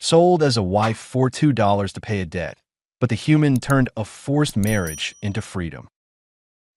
sold as a wife for $2 to pay a debt, but the human turned a forced marriage into freedom.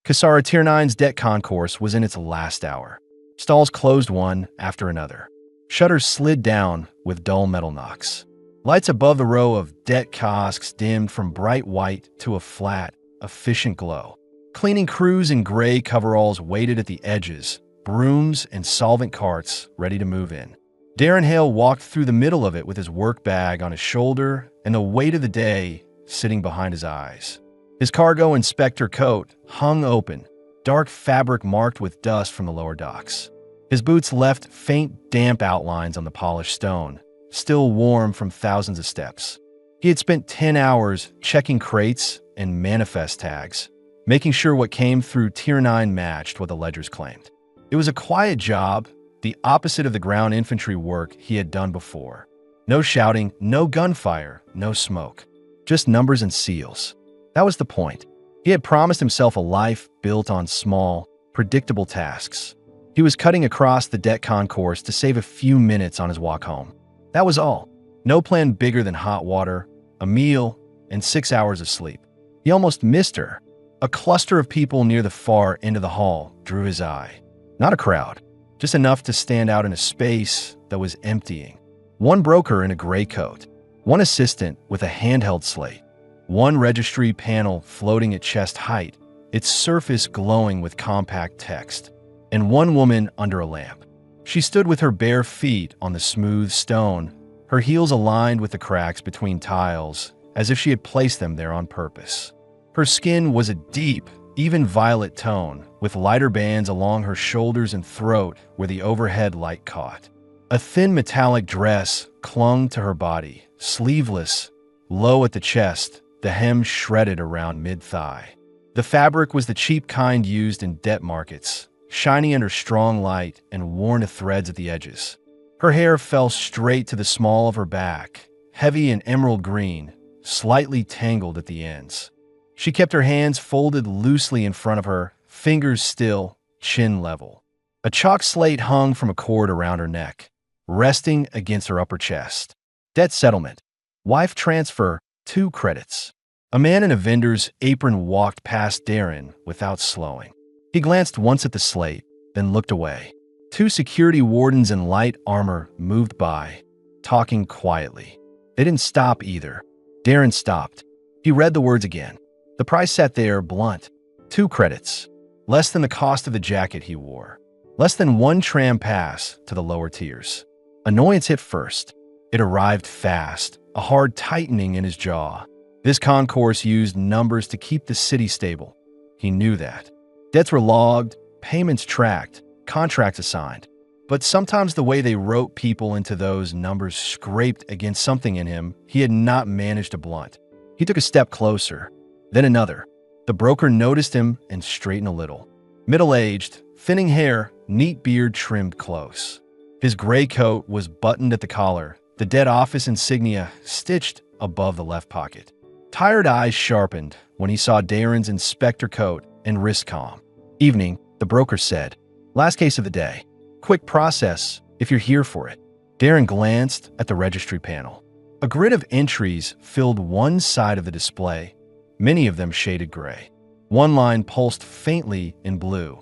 Kasara Tier 9's debt concourse was in its last hour. Stalls closed one after another. Shutters slid down with dull metal knocks. Lights above the row of debt kiosks dimmed from bright white to a flat, efficient glow. Cleaning crews in gray coveralls waited at the edges, brooms and solvent carts ready to move in. Darren Hale walked through the middle of it with his work bag on his shoulder and the weight of the day sitting behind his eyes. His cargo inspector coat hung open, dark fabric marked with dust from the lower docks. His boots left faint, damp outlines on the polished stone, still warm from thousands of steps. He had spent 10 hours checking crates and manifest tags, making sure what came through Tier 9 matched what the ledgers claimed. It was a quiet job, the opposite of the ground infantry work he had done before. No shouting, no gunfire, no smoke. Just numbers and seals. That was the point. He had promised himself a life built on small, predictable tasks. He was cutting across the debt concourse to save a few minutes on his walk home. That was all. No plan bigger than hot water, a meal, and 6 hours of sleep. He almost missed her. A cluster of people near the far end of the hall drew his eye. Not a crowd, just enough to stand out in a space that was emptying. One broker in a gray coat, one assistant with a handheld slate, one registry panel floating at chest height, its surface glowing with compact text, and one woman under a lamp. She stood with her bare feet on the smooth stone, her heels aligned with the cracks between tiles, as if she had placed them there on purpose. Her skin was a deep, even violet tone, with lighter bands along her shoulders and throat where the overhead light caught. A thin metallic dress clung to her body, sleeveless, low at the chest, the hem shredded around mid-thigh. The fabric was the cheap kind used in debt markets, shiny under strong light and worn to threads at the edges. Her hair fell straight to the small of her back, heavy and emerald green, slightly tangled at the ends. She kept her hands folded loosely in front of her, fingers still, chin level. A chalk slate hung from a cord around her neck, resting against her upper chest. Debt settlement. Wife transfer, 2 credits. A man in a vendor's apron walked past Darren without slowing. He glanced once at the slate, then looked away. 2 security wardens in light armor moved by, talking quietly. They didn't stop either. Darren stopped. He read the words again. The price sat there, blunt. 2 credits. Less than the cost of the jacket he wore. Less than 1 tram pass to the lower tiers. Annoyance hit first. It arrived fast, a hard tightening in his jaw. This concourse used numbers to keep the city stable. He knew that. Debts were logged, payments tracked, contracts assigned. But sometimes the way they wrote people into those numbers scraped against something in him he had not managed to blunt. He took a step closer, then another. The broker noticed him and straightened a little. Middle-aged, thinning hair, neat beard trimmed close. His gray coat was buttoned at the collar, the debt office insignia stitched above the left pocket. Tired eyes sharpened when he saw Darren's inspector coat and wrist calm. Evening, the broker said. Last case of the day. Quick process, if you're here for it. Darren glanced at the registry panel. A grid of entries filled one side of the display, many of them shaded gray. One line pulsed faintly in blue.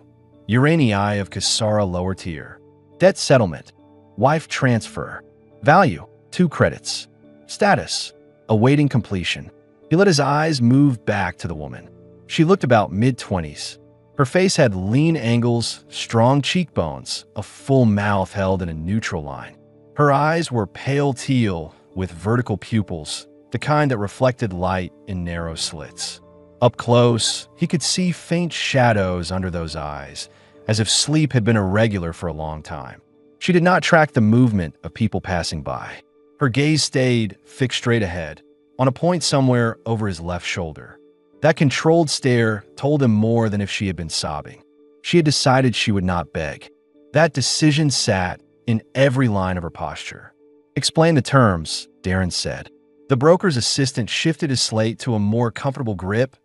Uranii of Kasara lower tier. Debt settlement. Wife transfer. Value, 2 credits. Status, awaiting completion. He let his eyes move back to the woman. She looked about mid-20s. Her face had lean angles, strong cheekbones, a full mouth held in a neutral line. Her eyes were pale teal with vertical pupils, the kind that reflected light in narrow slits. Up close, he could see faint shadows under those eyes, as if sleep had been irregular for a long time. She did not track the movement of people passing by. Her gaze stayed fixed straight ahead, on a point somewhere over his left shoulder. That controlled stare told him more than if she had been sobbing. She had decided she would not beg. That decision sat in every line of her posture. Explain the terms, Darren said. The broker's assistant shifted his slate to a more comfortable grip,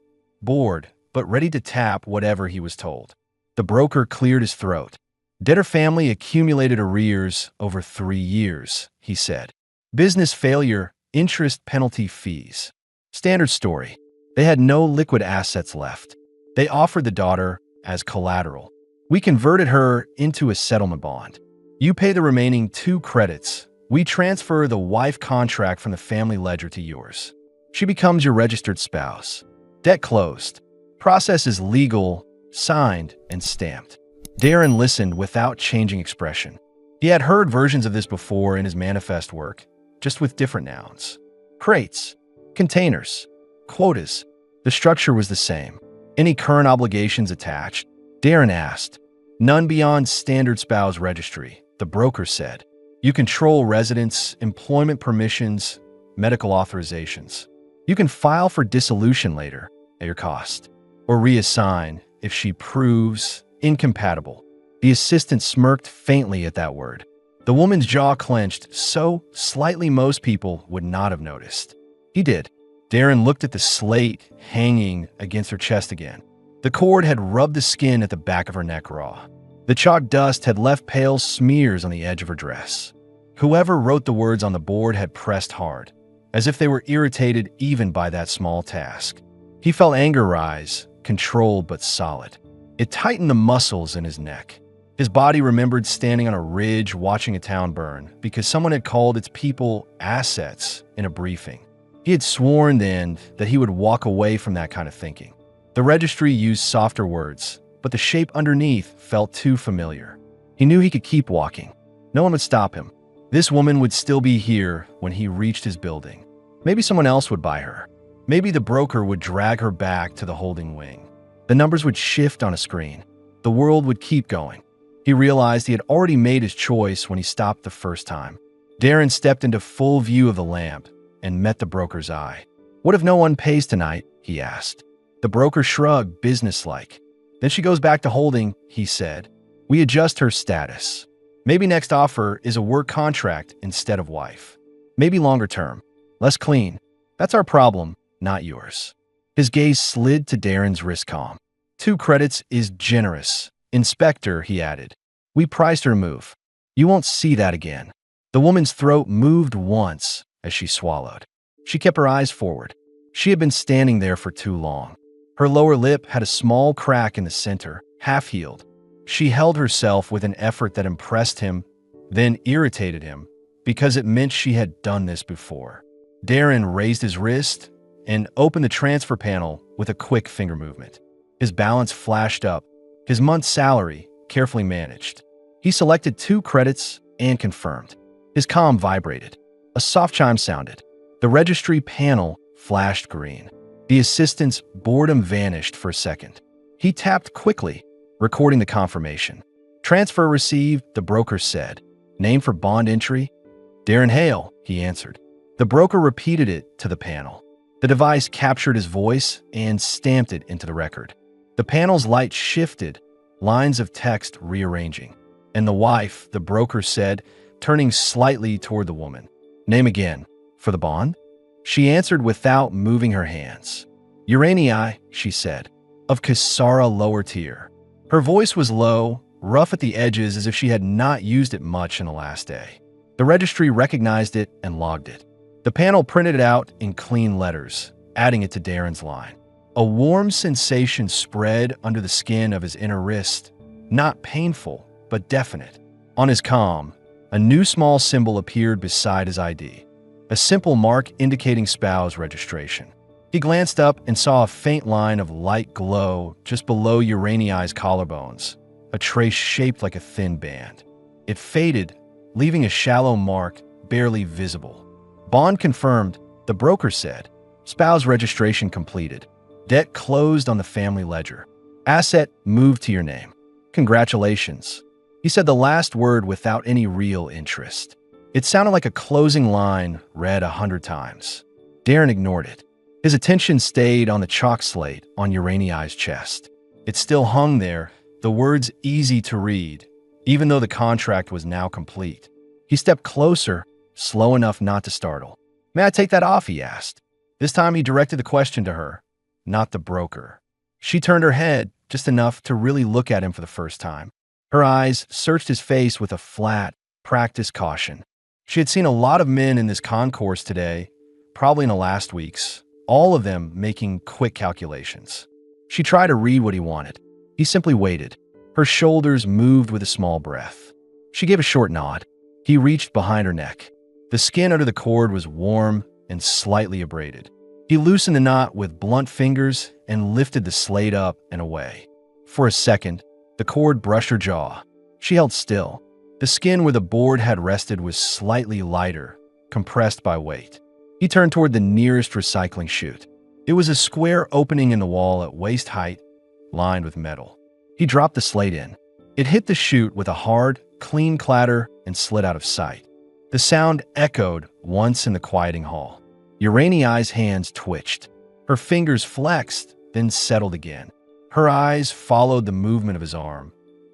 bored, but ready to tap whatever he was told. The broker cleared his throat. Debtor family accumulated arrears over 3 years, he said. Business failure, interest penalty fees. Standard story. They had no liquid assets left. They offered the daughter as collateral. We converted her into a settlement bond. You pay the remaining 2 credits. We transfer the wife contract from the family ledger to yours. She becomes your registered spouse. Debt closed. Process is legal, signed, and stamped. Darren listened without changing expression. He had heard versions of this before in his manifest work, just with different nouns. Crates, containers, quotas. The structure was the same. Any current obligations attached? Darren asked. None beyond standard spouse registry, the broker said. You control residence, employment permissions, medical authorizations. You can file for dissolution later at your cost, or reassign if she proves incompatible. The assistant smirked faintly at that word. The woman's jaw clenched so slightly most people would not have noticed. He did. Darren looked at the slate hanging against her chest again. The cord had rubbed the skin at the back of her neck raw. The chalk dust had left pale smears on the edge of her dress. Whoever wrote the words on the board had pressed hard, as if they were irritated even by that small task. He felt anger rise, controlled but solid. It tightened the muscles in his neck. His body remembered standing on a ridge watching a town burn because someone had called its people assets in a briefing. He had sworn then that he would walk away from that kind of thinking. The registry used softer words, but the shape underneath felt too familiar. He knew he could keep walking. No one would stop him. This woman would still be here when he reached his building. Maybe someone else would buy her. Maybe the broker would drag her back to the holding wing. The numbers would shift on a screen. The world would keep going. He realized he had already made his choice when he stopped the first time. Darren stepped into full view of the lamp and met the broker's eye. What if no one pays tonight? He asked. The broker shrugged, businesslike. Then she goes back to holding, he said. We adjust her status. Maybe next offer is a work contract instead of wife. Maybe longer term, less clean. That's our problem, not yours. His gaze slid to Darren's wrist comm. 2 credits is generous. Inspector, he added. We priced her move. You won't see that again. The woman's throat moved once as she swallowed. She kept her eyes forward. She had been standing there for too long. Her lower lip had a small crack in the center, half-healed. She held herself with an effort that impressed him, then irritated him, because it meant she had done this before. Darren raised his wrist and opened the transfer panel with a quick finger movement. His balance flashed up, his month's salary carefully managed. He selected 2 credits and confirmed. His comm vibrated. A soft chime sounded. The registry panel flashed green. The assistant's boredom vanished for a second. He tapped quickly, recording the confirmation. Transfer received, the broker said. Name for bond entry? Darren Hale, he answered. The broker repeated it to the panel. The device captured his voice and stamped it into the record. The panel's light shifted, lines of text rearranging. And the wife, the broker said, turning slightly toward the woman. Name again. For the bond? She answered without moving her hands. Uranii, she said, of Kasara lower tier. Her voice was low, rough at the edges as if she had not used it much in the last day. The registry recognized it and logged it. The panel printed it out in clean letters, adding it to Darren's line. A warm sensation spread under the skin of his inner wrist, not painful, but definite. On his comm, a new small symbol appeared beside his ID, a simple mark indicating spouse registration. He glanced up and saw a faint line of light glow just below Uranii's collarbones, a trace shaped like a thin band. It faded, leaving a shallow mark barely visible. Bond confirmed, the broker said. Spouse registration completed. Debt closed on the family ledger. Asset moved to your name. Congratulations. He said the last word without any real interest. It sounded like a closing line read 100 times. Darren ignored it. His attention stayed on the chalk slate on Uranii's chest. It still hung there, the words easy to read, even though the contract was now complete. He stepped closer, slow enough not to startle. May I take that off? He asked. This time he directed the question to her, not the broker. She turned her head just enough to really look at him for the first time. Her eyes searched his face with a flat, practiced caution. She had seen a lot of men in this concourse today, probably in the last weeks, all of them making quick calculations. She tried to read what he wanted. He simply waited. Her shoulders moved with a small breath. She gave a short nod. He reached behind her neck. The skin under the cord was warm and slightly abraded. He loosened the knot with blunt fingers and lifted the slate up and away. For a second, the cord brushed her jaw. She held still. The skin where the board had rested was slightly lighter, compressed by weight. He turned toward the nearest recycling chute. It was a square opening in the wall at waist height, lined with metal. He dropped the slate in. It hit the chute with a hard, clean clatter and slid out of sight. The sound echoed once in the quieting hall. Uraniai's hands twitched. Her fingers flexed, then settled again. Her eyes followed the movement of his arm,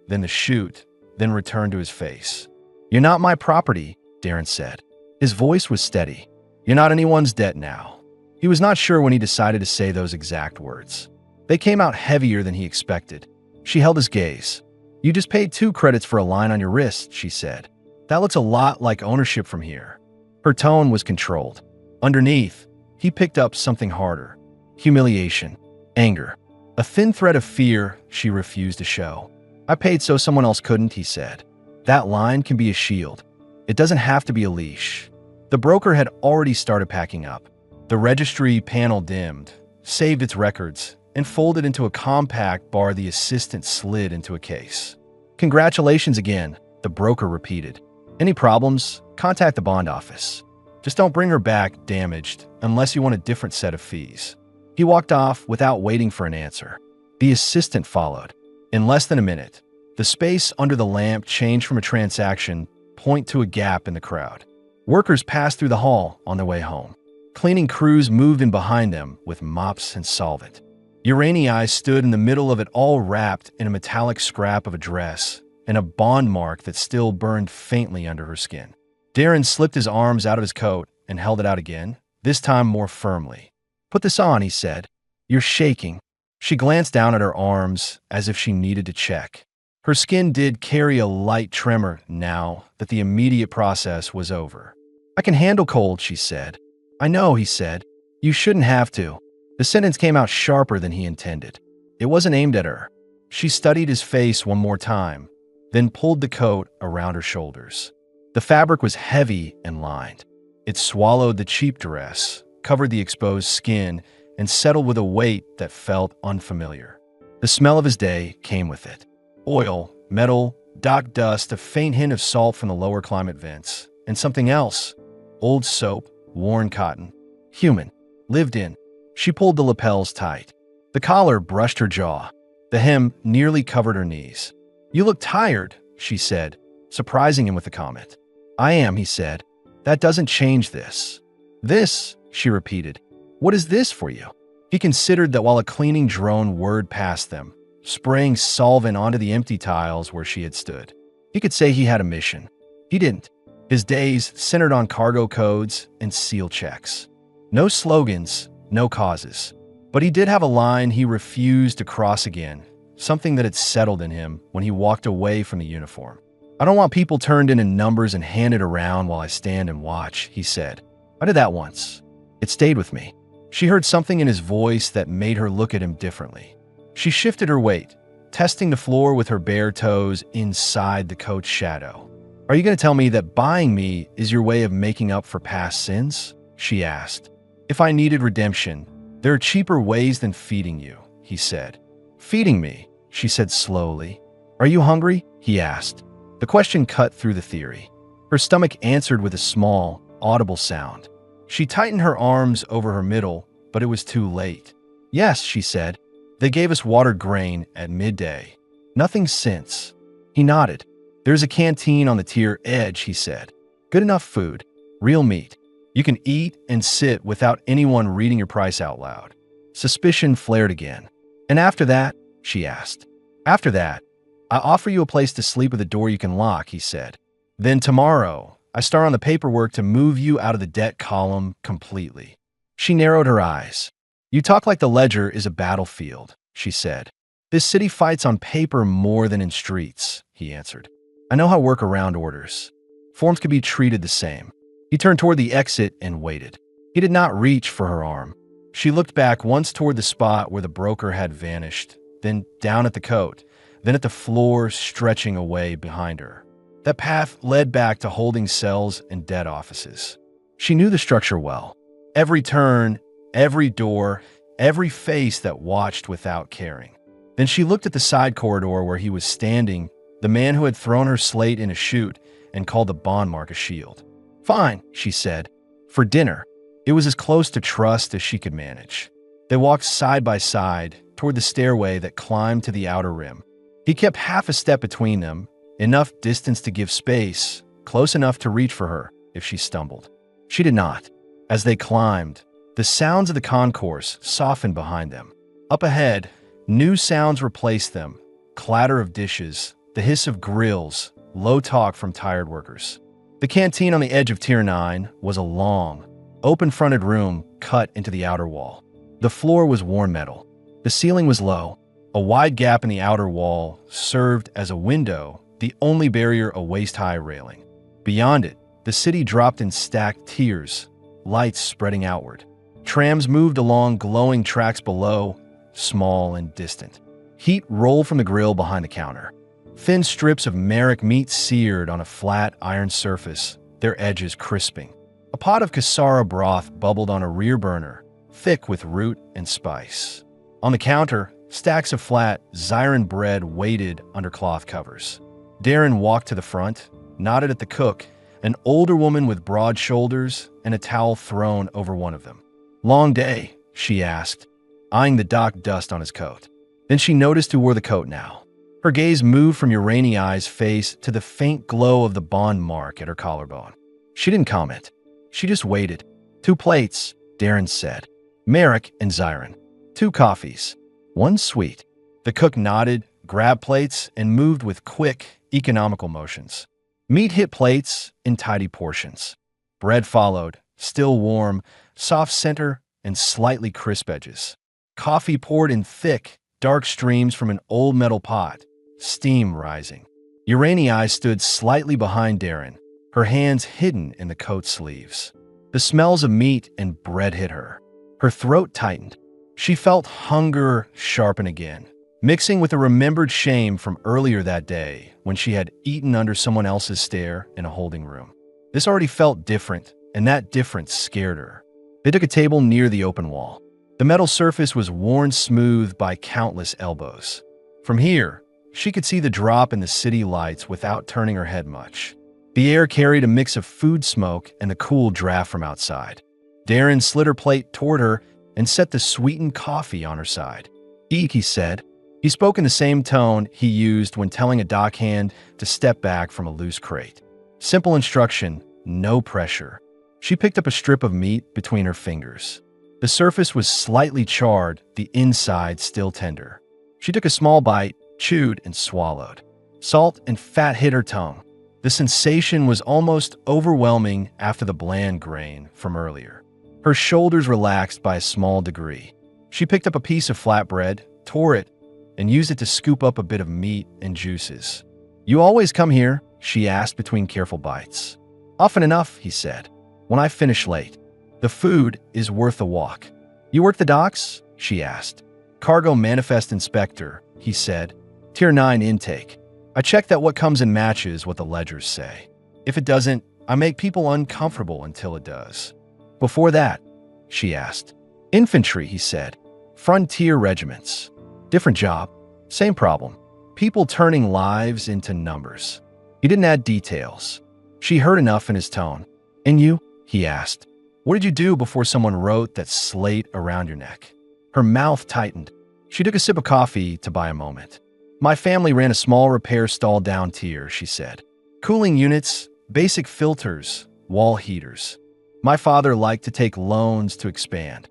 then the chute, then returned to his face. "You're not my property," Darren said. His voice was steady. "You're not anyone's debt now." He was not sure when he decided to say those exact words. They came out heavier than he expected. She held his gaze. "You just paid 2 credits for a line on your wrist," she said. "That looks a lot like ownership from here." Her tone was controlled. Underneath, he picked up something harder. Humiliation. Anger. A thin thread of fear she refused to show. "I paid so someone else couldn't," he said. "That line can be a shield. It doesn't have to be a leash." The broker had already started packing up. The registry panel dimmed, saved its records, and folded into a compact bar the assistant slid into a case. "Congratulations again," the broker repeated. "Any problems? Contact the bond office. Just don't bring her back damaged unless you want a different set of fees." He walked off without waiting for an answer. The assistant followed. In less than a minute, the space under the lamp changed from a transaction point to a gap in the crowd. Workers passed through the hall on their way home. Cleaning crews moved in behind them with mops and solvent. Uraniai stood in the middle of it, all wrapped in a metallic scrap of a dress and a bond mark that still burned faintly under her skin. Darren slipped his arms out of his coat and held it out again, this time more firmly. "Put this on," he said. "You're shaking." She glanced down at her arms as if she needed to check. Her skin did carry a light tremor now that the immediate process was over. "I can handle cold," she said. "I know," he said. "You shouldn't have to." The sentence came out sharper than he intended. It wasn't aimed at her. She studied his face one more time, then pulled the coat around her shoulders. The fabric was heavy and lined. It swallowed the cheap dress, covered the exposed skin, and settled with a weight that felt unfamiliar. The smell of his day came with it. Oil, metal, dock dust, a faint hint of salt from the lower climate vents, and something else. Old soap, worn cotton. Human. Lived in. She pulled the lapels tight. The collar brushed her jaw. The hem nearly covered her knees. "You look tired," she said, surprising him with the comment. "I am," he said. "That doesn't change this." "This," she repeated. "What is this for you?" He considered that while a cleaning drone whirred past them, spraying solvent onto the empty tiles where she had stood. He could say he had a mission. He didn't. His days centered on cargo codes and seal checks. No slogans, no causes. But he did have a line he refused to cross again, something that had settled in him when he walked away from the uniform. "I don't want people turned into numbers and handed around while I stand and watch," he said. "I did that once. It stayed with me." She heard something in his voice that made her look at him differently. She shifted her weight, testing the floor with her bare toes inside the coat's shadow. "Are you going to tell me that buying me is your way of making up for past sins?" she asked. "If I needed redemption, there are cheaper ways than feeding you," he said. "Feeding me," she said slowly. "Are you hungry?" he asked. The question cut through the theory. Her stomach answered with a small, audible sound. She tightened her arms over her middle, but it was too late. "Yes," she said. "They gave us watered grain at midday. Nothing since." He nodded. "There's a canteen on the tier edge," he said. "Good enough food. Real meat. You can eat and sit without anyone reading your price out loud." Suspicion flared again. "And after that?" she asked. "After that, I offer you a place to sleep with a door you can lock," he said. "Then tomorrow, I start on the paperwork to move you out of the debt column completely." She narrowed her eyes. "You talk like the ledger is a battlefield," she said. "This city fights on paper more than in streets," he answered. "I know how to work around orders." Forms could be treated the same. He turned toward the exit and waited. He did not reach for her arm. She looked back once toward the spot where the broker had vanished, then down at the coat, then at the floor stretching away behind her. That path led back to holding cells and debt offices. She knew the structure well. Every turn, every door, every face that watched without caring. Then she looked at the side corridor where he was standing, the man who had thrown her slate in a chute and called the bond mark a shield. "Fine," she said. "For dinner." It was as close to trust as she could manage. They walked side by side toward the stairway that climbed to the outer rim. He kept half a step between them, enough distance to give space, close enough to reach for her if she stumbled. She did not. As they climbed, the sounds of the concourse softened behind them. Up ahead, new sounds replaced them: clatter of dishes, the hiss of grills, low talk from tired workers. The canteen on the edge of Tier 9 was a long, open-fronted room cut into the outer wall. The floor was worn metal. The ceiling was low. A wide gap in the outer wall served as a window, the only barrier a waist-high railing. Beyond it, the city dropped in stacked tiers, lights spreading outward. Trams moved along glowing tracks below, small and distant. Heat rolled from the grill behind the counter. Thin strips of marrow meat seared on a flat iron surface, their edges crisping. A pot of cassara broth bubbled on a rear burner, thick with root and spice. On the counter, stacks of flat Zyron bread waited under cloth covers. Darren walked to the front, nodded at the cook, an older woman with broad shoulders and a towel thrown over one of them. "Long day?" she asked, eyeing the dock dust on his coat. Then she noticed who wore the coat now. Her gaze moved from Uraniai's face to the faint glow of the bond mark at her collarbone. She didn't comment. She just waited. "2 plates," Darren said. "Merrick and Zyron. 2 coffees. 1 sweet." The cook nodded, grabbed plates, and moved with quick, economical motions. Meat hit plates in tidy portions. Bread followed, still warm, soft center, and slightly crisp edges. Coffee poured in thick, dark streams from an old metal pot, steam rising. Uraniai stood slightly behind Darren, her hands hidden in the coat sleeves. The smells of meat and bread hit her. Her throat tightened. She felt hunger sharpen again, mixing with a remembered shame from earlier that day when she had eaten under someone else's stare in a holding room. This already felt different, and that difference scared her. They took a table near the open wall. The metal surface was worn smooth by countless elbows. From here, she could see the drop in the city lights without turning her head much. The air carried a mix of food smoke and the cool draft from outside. Darren slid her plate toward her and set the sweetened coffee on her side. "Eat," he said. He spoke in the same tone he used when telling a dockhand to step back from a loose crate. Simple instruction, no pressure. She picked up a strip of meat between her fingers. The surface was slightly charred, the inside still tender. She took a small bite, chewed, and swallowed. Salt and fat hit her tongue. The sensation was almost overwhelming after the bland grain from earlier. Her shoulders relaxed by a small degree. She picked up a piece of flatbread, tore it, and used it to scoop up a bit of meat and juices. "You always come here?" she asked between careful bites. "Often enough," he said, "when I finish late. The food is worth the walk." "You work the docks?" she asked. "Cargo manifest inspector," he said. "Tier 9 intake. I check that what comes in matches what the ledgers say. If it doesn't, I make people uncomfortable until it does." "Before that?" she asked. "Infantry," he said. "Frontier regiments. Different job. Same problem. People turning lives into numbers." He didn't add details. She heard enough in his tone. "And you?" he asked. "What did you do before someone wrote that slate around your neck?" Her mouth tightened. She took a sip of coffee to buy a moment. "My family ran a small repair stall down tier," she said. "Cooling units, basic filters, wall heaters. My father liked to take loans to expand.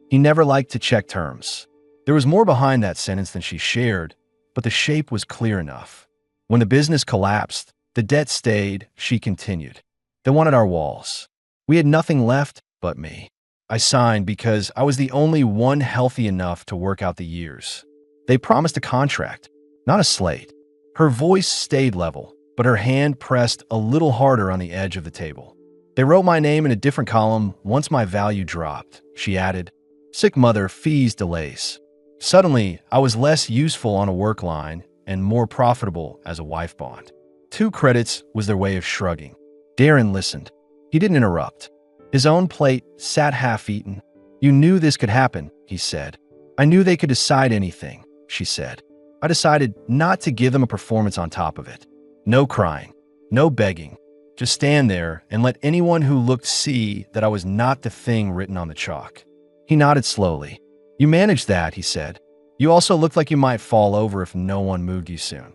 He never liked to check terms." There was more behind that sentence than she shared, but the shape was clear enough. "When the business collapsed, the debt stayed," she continued. "They wanted our walls. We had nothing left but me. I signed because I was the only one healthy enough to work out the years. They promised a contract, not a slate." Her voice stayed level. but her hand pressed a little harder on the edge of the table. They wrote my name in a different column once my value dropped, she added. Sick mother, fees, delays. Suddenly, I was less useful on a work line and more profitable as a wife bond. 2 credits was their way of shrugging. Darren listened. He didn't interrupt. His own plate sat half-eaten. You knew this could happen, he said. I knew they could decide anything, she said. I decided not to give them a performance on top of it. No crying, no begging. Just stand there and let anyone who looked see that I was not the thing written on the chalk. He nodded slowly. You managed that, he said. You also looked like you might fall over if no one moved you soon.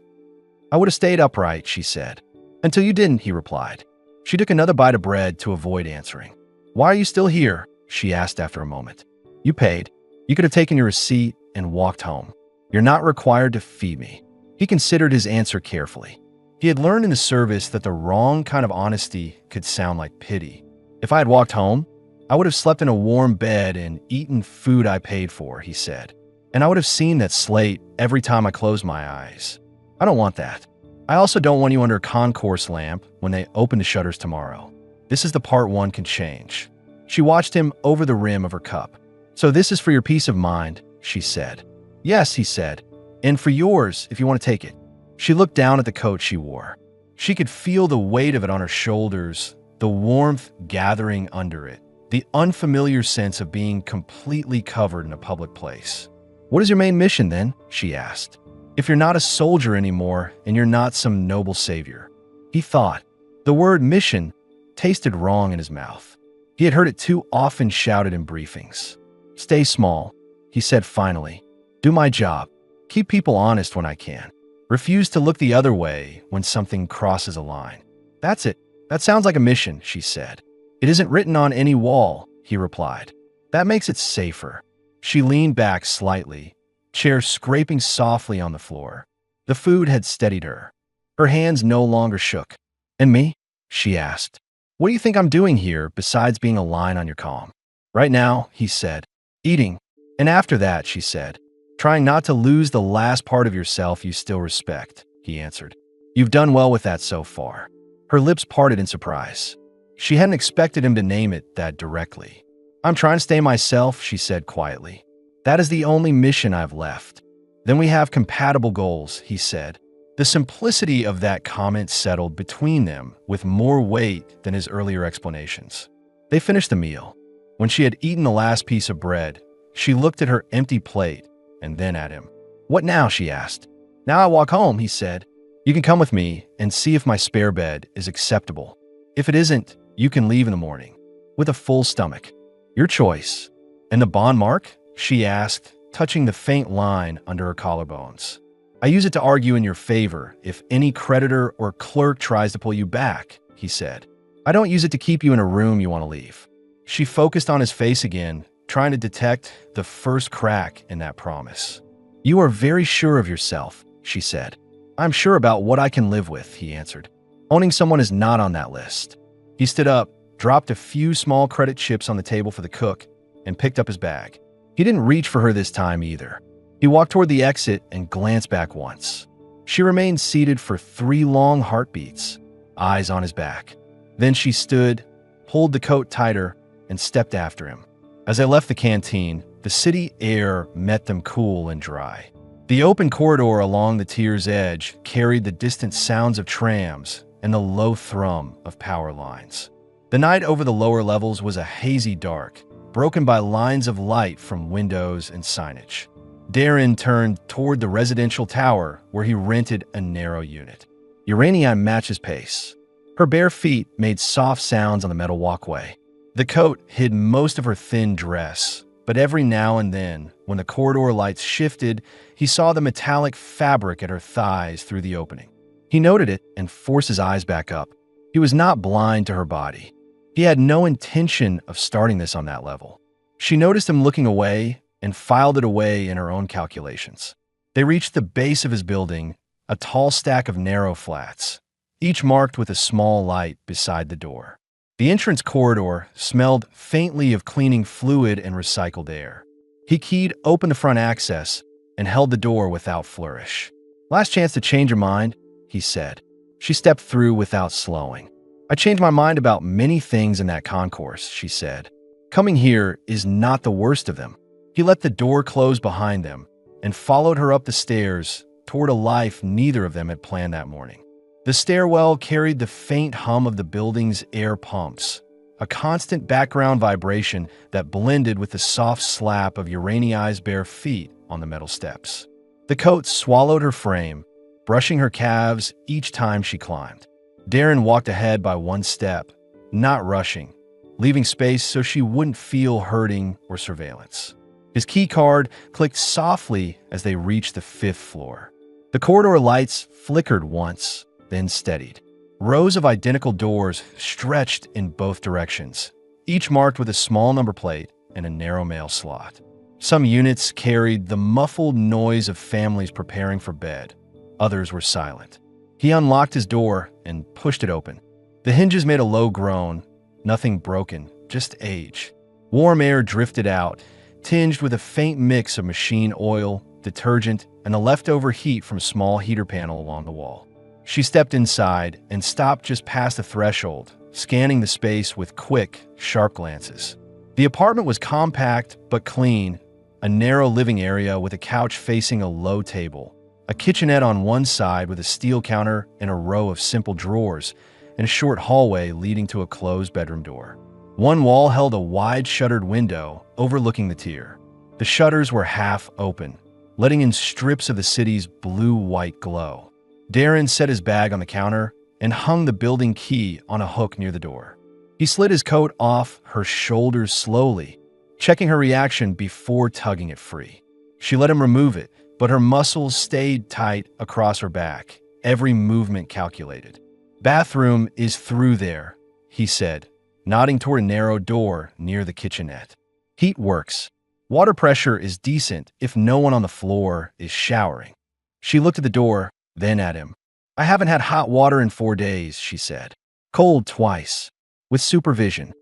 I would have stayed upright, she said. Until you didn't, he replied. She took another bite of bread to avoid answering. Why are you still here? She asked after a moment. You paid. You could have taken your receipt and walked home. You're not required to feed me. He considered his answer carefully. He had learned in the service that the wrong kind of honesty could sound like pity. If I had walked home, I would have slept in a warm bed and eaten food I paid for, he said. And I would have seen that slate every time I closed my eyes. I don't want that. I also don't want you under a concourse lamp when they open the shutters tomorrow. This is the part one can change. She watched him over the rim of her cup. So this is for your peace of mind, she said. Yes, he said. And for yours, if you want to take it. She looked down at the coat she wore. She could feel the weight of it on her shoulders, the warmth gathering under it, the unfamiliar sense of being completely covered in a public place. What is your main mission then? She asked. If you're not a soldier anymore and you're not some noble savior. He thought. The word mission tasted wrong in his mouth. He had heard it too often shouted in briefings. Stay small, he said finally. Do my job. Keep people honest when I can. Refuse to look the other way when something crosses a line. That's it. That sounds like a mission, she said. It isn't written on any wall, he replied. That makes it safer. She leaned back slightly, chair scraping softly on the floor. The food had steadied her. Her hands no longer shook. And me? She asked. What do you think I'm doing here besides being a line on your column? Right now, he said. Eating. And after that, she said. Trying not to lose the last part of yourself you still respect, he answered. You've done well with that so far. Her lips parted in surprise. She hadn't expected him to name it that directly. I'm trying to stay myself, she said quietly. That is the only mission I've left. Then we have compatible goals, he said. The simplicity of that comment settled between them with more weight than his earlier explanations. They finished the meal. When she had eaten the last piece of bread, she looked at her empty plate and then at him. What now? She asked. Now I walk home, he said. You can come with me and see if my spare bed is acceptable. If it isn't, you can leave in the morning. With a full stomach. Your choice. And the bond mark? She asked, touching the faint line under her collarbones. I use it to argue in your favor if any creditor or clerk tries to pull you back, he said. I don't use it to keep you in a room you want to leave. She focused on his face again, trying to detect the first crack in that promise. You are very sure of yourself, she said. I'm sure about what I can live with, he answered. Owning someone is not on that list. He stood up, dropped a few small credit chips on the table for the cook, and picked up his bag. He didn't reach for her this time either. He walked toward the exit and glanced back once. She remained seated for 3 long heartbeats, eyes on his back. Then she stood, pulled the coat tighter, and stepped after him. As they left the canteen, the city air met them cool and dry. The open corridor along the tier's edge carried the distant sounds of trams and the low thrum of power lines. The night over the lower levels was a hazy dark, broken by lines of light from windows and signage. Darren turned toward the residential tower where he rented a narrow unit. Urania matched his pace. Her bare feet made soft sounds on the metal walkway. The coat hid most of her thin dress, but every now and then, when the corridor lights shifted, he saw the metallic fabric at her thighs through the opening. He noted it and forced his eyes back up. He was not blind to her body. He had no intention of starting this on that level. She noticed him looking away and filed it away in her own calculations. They reached the base of his building, a tall stack of narrow flats, each marked with a small light beside the door. The entrance corridor smelled faintly of cleaning fluid and recycled air. He keyed open the front access and held the door without flourish. Last chance to change your mind, he said. She stepped through without slowing. I changed my mind about many things in that concourse, she said. Coming here is not the worst of them. He let the door close behind them and followed her up the stairs toward a life neither of them had planned that morning. The stairwell carried the faint hum of the building's air pumps, a constant background vibration that blended with the soft slap of Uraniai's bare feet on the metal steps. The coat swallowed her frame, brushing her calves each time she climbed. Darren walked ahead by one step, not rushing, leaving space so she wouldn't feel hurting or surveillance. His key card clicked softly as they reached the 5th floor. The corridor lights flickered once, then steadied. Rows of identical doors stretched in both directions, each marked with a small number plate and a narrow mail slot. Some units carried the muffled noise of families preparing for bed. Others were silent. He unlocked his door and pushed it open. The hinges made a low groan, nothing broken, just age. Warm air drifted out, tinged with a faint mix of machine oil, detergent, and the leftover heat from a small heater panel along the wall. She stepped inside and stopped just past the threshold, scanning the space with quick, sharp glances. The apartment was compact but clean, a narrow living area with a couch facing a low table, a kitchenette on one side with a steel counter and a row of simple drawers, and a short hallway leading to a closed bedroom door. One wall held a wide-shuttered window overlooking the tier. The shutters were half open, letting in strips of the city's blue-white glow. Darren set his bag on the counter and hung the building key on a hook near the door. He slid his coat off her shoulders slowly, checking her reaction before tugging it free. She let him remove it, but her muscles stayed tight across her back, every movement calculated. "Bathroom is through there," he said, nodding toward a narrow door near the kitchenette. "Heat works. Water pressure is decent if no one on the floor is showering." She looked at the door, then at him. "I haven't had hot water in 4 days," she said. "Cold twice. With supervision."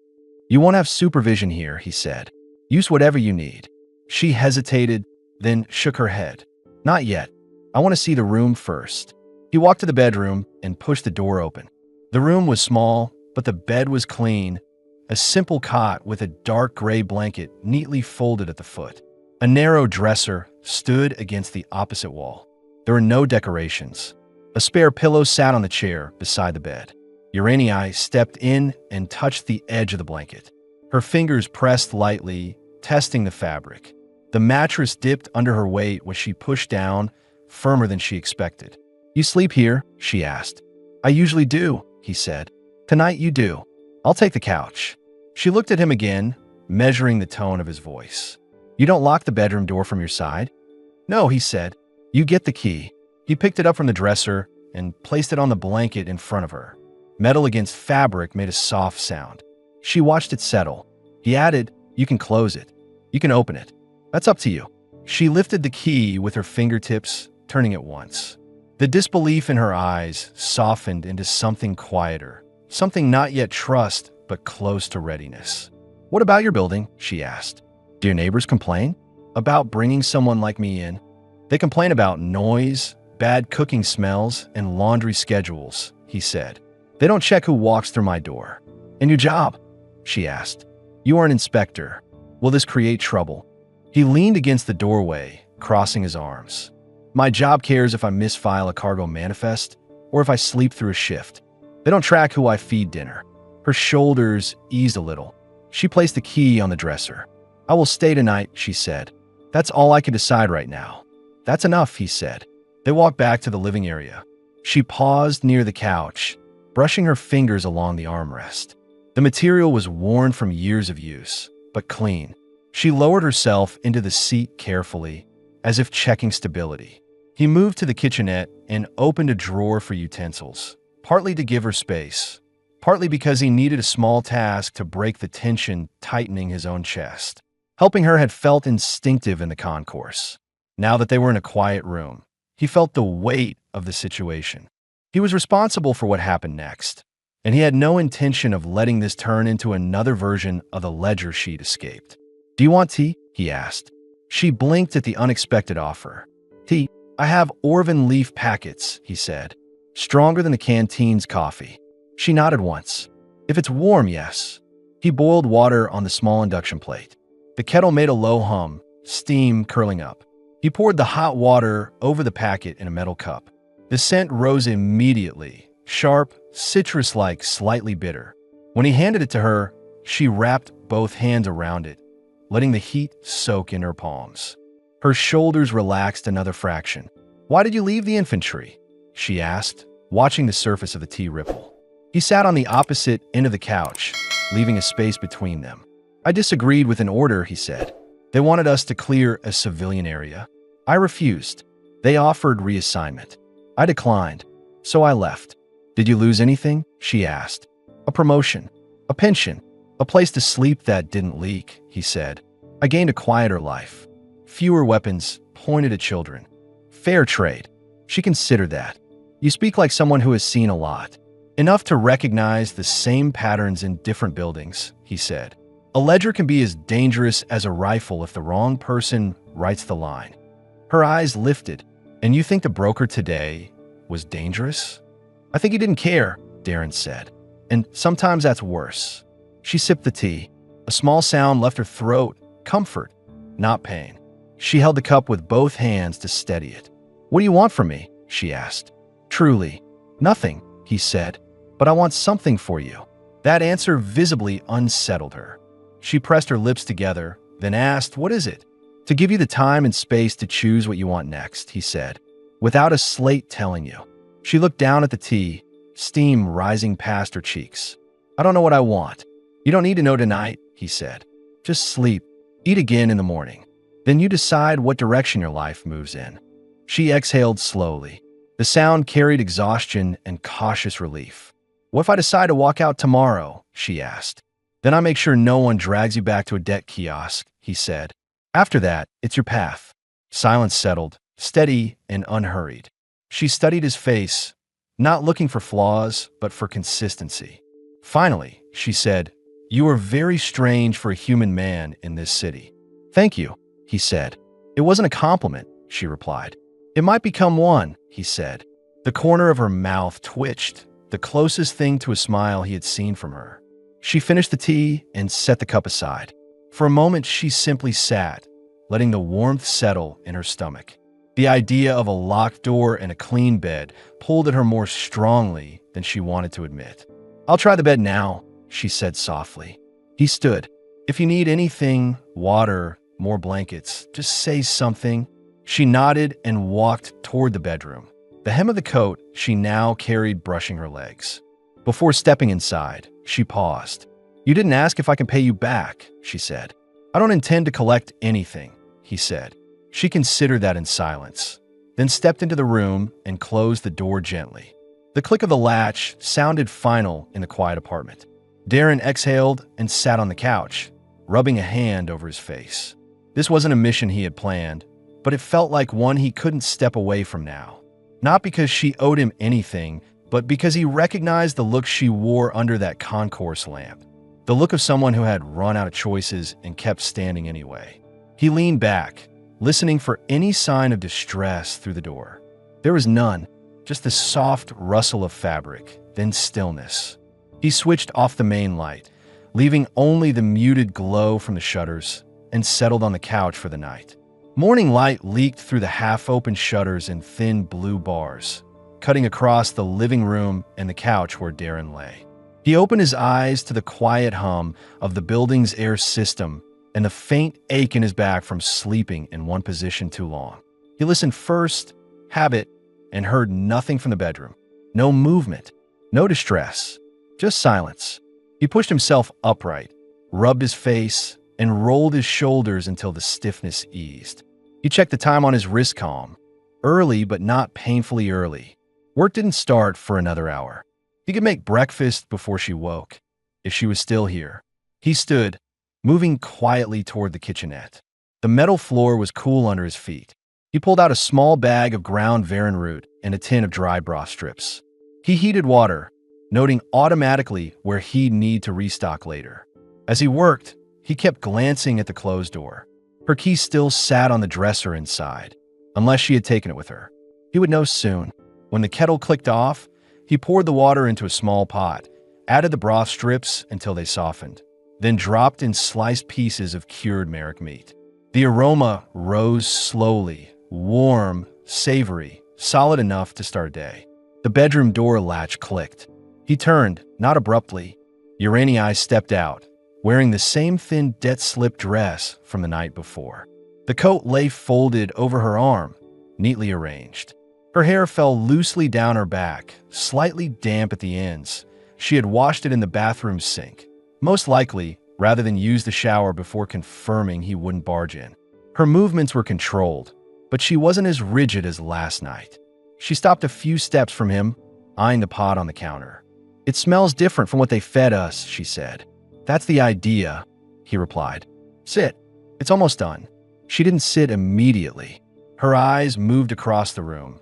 "You won't have supervision here," he said. "Use whatever you need." She hesitated, then shook her head. "Not yet. I want to see the room first." He walked to the bedroom and pushed the door open. The room was small, but the bed was clean, a simple cot with a dark gray blanket neatly folded at the foot. A narrow dresser stood against the opposite wall. There were no decorations. A spare pillow sat on the chair beside the bed. Uraniai stepped in and touched the edge of the blanket. Her fingers pressed lightly, testing the fabric. The mattress dipped under her weight as she pushed down, firmer than she expected. "You sleep here?" she asked. "I usually do," he said. "Tonight you do. I'll take the couch." She looked at him again, measuring the tone of his voice. "You don't lock the bedroom door from your side?" "No," he said. "You get the key." He picked it up from the dresser and placed it on the blanket in front of her. Metal against fabric made a soft sound. She watched it settle. He added, "You can close it. You can open it. That's up to you." She lifted the key with her fingertips, turning it once. The disbelief in her eyes softened into something quieter, something not yet trust, but close to readiness. "What about your building?" she asked. "Do your neighbors complain about bringing someone like me in?" "They complain about noise, bad cooking smells, and laundry schedules," he said. "They don't check who walks through my door." "And your job?" she asked. "You are an inspector. Will this create trouble?" He leaned against the doorway, crossing his arms. "My job cares if I misfile a cargo manifest or if I sleep through a shift. They don't track who I feed dinner." Her shoulders eased a little. She placed the key on the dresser. "I will stay tonight," she said. "That's all I can decide right now." "That's enough," he said. They walked back to the living area. She paused near the couch, brushing her fingers along the armrest. The material was worn from years of use, but clean. She lowered herself into the seat carefully, as if checking stability. He moved to the kitchenette and opened a drawer for utensils, partly to give her space, partly because he needed a small task to break the tension tightening his own chest. Helping her had felt instinctive in the concourse. Now that they were in a quiet room, he felt the weight of the situation. He was responsible for what happened next, and he had no intention of letting this turn into another version of the ledger sheet escaped. "Do you want tea?" he asked. She blinked at the unexpected offer. "Tea? I have Orvan leaf packets," he said. stronger than the canteen's coffee. She nodded once. If it's warm, yes. He boiled water on the small induction plate. The kettle made a low hum, steam curling up. He poured the hot water over the packet in a metal cup. The scent rose immediately, sharp, citrus-like, slightly bitter. When he handed it to her, she wrapped both hands around it, letting the heat soak in her palms. Her shoulders relaxed another fraction. "Why did you leave the infantry?" she asked, watching the surface of the tea ripple. He sat on the opposite end of the couch, leaving a space between them. "I disagreed with an order," he said. "They wanted us to clear a civilian area. I refused. They offered reassignment. I declined, so I left." "Did you lose anything?" she asked. "A promotion, a pension, a place to sleep that didn't leak," he said. "I gained a quieter life. Fewer weapons pointed at children. Fair trade." She considered that. "You speak like someone who has seen a lot. Enough to recognize the same patterns in different buildings," he said. "A ledger can be as dangerous as a rifle if the wrong person writes the line." Her eyes lifted. "And you think the broker today was dangerous?" "I think he didn't care," Darren said. "And sometimes that's worse." She sipped the tea. A small sound left her throat, comfort, not pain. She held the cup with both hands to steady it. "What do you want from me?" she asked. "Truly, nothing," he said. "But I want something for you." That answer visibly unsettled her. She pressed her lips together, then asked, "What is it?" "To give you the time and space to choose what you want next," he said, "without a slate telling you." She looked down at the tea, steam rising past her cheeks. "I don't know what I want." "You don't need to know tonight," he said. "Just sleep, eat again in the morning. Then you decide what direction your life moves in." She exhaled slowly. The sound carried exhaustion and cautious relief. "What if I decide to walk out tomorrow?" she asked. "Then I make sure no one drags you back to a debt kiosk," he said. "After that, it's your path." Silence settled, steady and unhurried. She studied his face, not looking for flaws, but for consistency. Finally, she said, "You are very strange for a human man in this city." "Thank you," he said. "It wasn't a compliment," she replied. "It might become one," he said. The corner of her mouth twitched, the closest thing to a smile he had seen from her. She finished the tea and set the cup aside. For a moment, she simply sat, letting the warmth settle in her stomach. The idea of a locked door and a clean bed pulled at her more strongly than she wanted to admit. "I'll try the bed now," she said softly. He stood. "If you need anything, water, more blankets, just say something." She nodded and walked toward the bedroom. The hem of the coat she now carried brushing her legs. Before stepping inside, she paused. "You didn't ask if I can pay you back," she said. "I don't intend to collect anything," he said. She considered that in silence, then stepped into the room and closed the door gently. The click of the latch sounded final in the quiet apartment. Darren exhaled and sat on the couch, rubbing a hand over his face. This wasn't a mission he had planned, but it felt like one he couldn't step away from now. Not because she owed him anything, but because he recognized the look she wore under that concourse lamp. The look of someone who had run out of choices and kept standing anyway. He leaned back, listening for any sign of distress through the door. There was none, just the soft rustle of fabric, then stillness. He switched off the main light, leaving only the muted glow from the shutters, and settled on the couch for the night. Morning light leaked through the half-open shutters in thin blue bars, cutting across the living room and the couch where Darren lay. He opened his eyes to the quiet hum of the building's air system and the faint ache in his back from sleeping in one position too long. He listened first, habit, and heard nothing from the bedroom. No movement, no distress, just silence. He pushed himself upright, rubbed his face, and rolled his shoulders until the stiffness eased. He checked the time on his wrist column. Early, but not painfully early. Work didn't start for another hour. He could make breakfast before she woke, if she was still here. He stood, moving quietly toward the kitchenette. The metal floor was cool under his feet. He pulled out a small bag of ground varan root and a tin of dry broth strips. He heated water, noting automatically where he'd need to restock later. As he worked, he kept glancing at the closed door. Her key still sat on the dresser inside, unless she had taken it with her. He would know soon. When the kettle clicked off, he poured the water into a small pot, added the broth strips until they softened, then dropped in sliced pieces of cured merrick meat. The aroma rose slowly, warm, savory, solid enough to start a day. The bedroom door latch clicked. He turned, not abruptly. Urania stepped out, wearing the same thin debt-slip dress from the night before. The coat lay folded over her arm, neatly arranged. Her hair fell loosely down her back, slightly damp at the ends. She had washed it in the bathroom sink, most likely rather than use the shower before confirming he wouldn't barge in. Her movements were controlled, but she wasn't as rigid as last night. She stopped a few steps from him, eyeing the pot on the counter. "It smells different from what they fed us," she said. "That's the idea," he replied. "Sit. It's almost done." She didn't sit immediately. Her eyes moved across the room,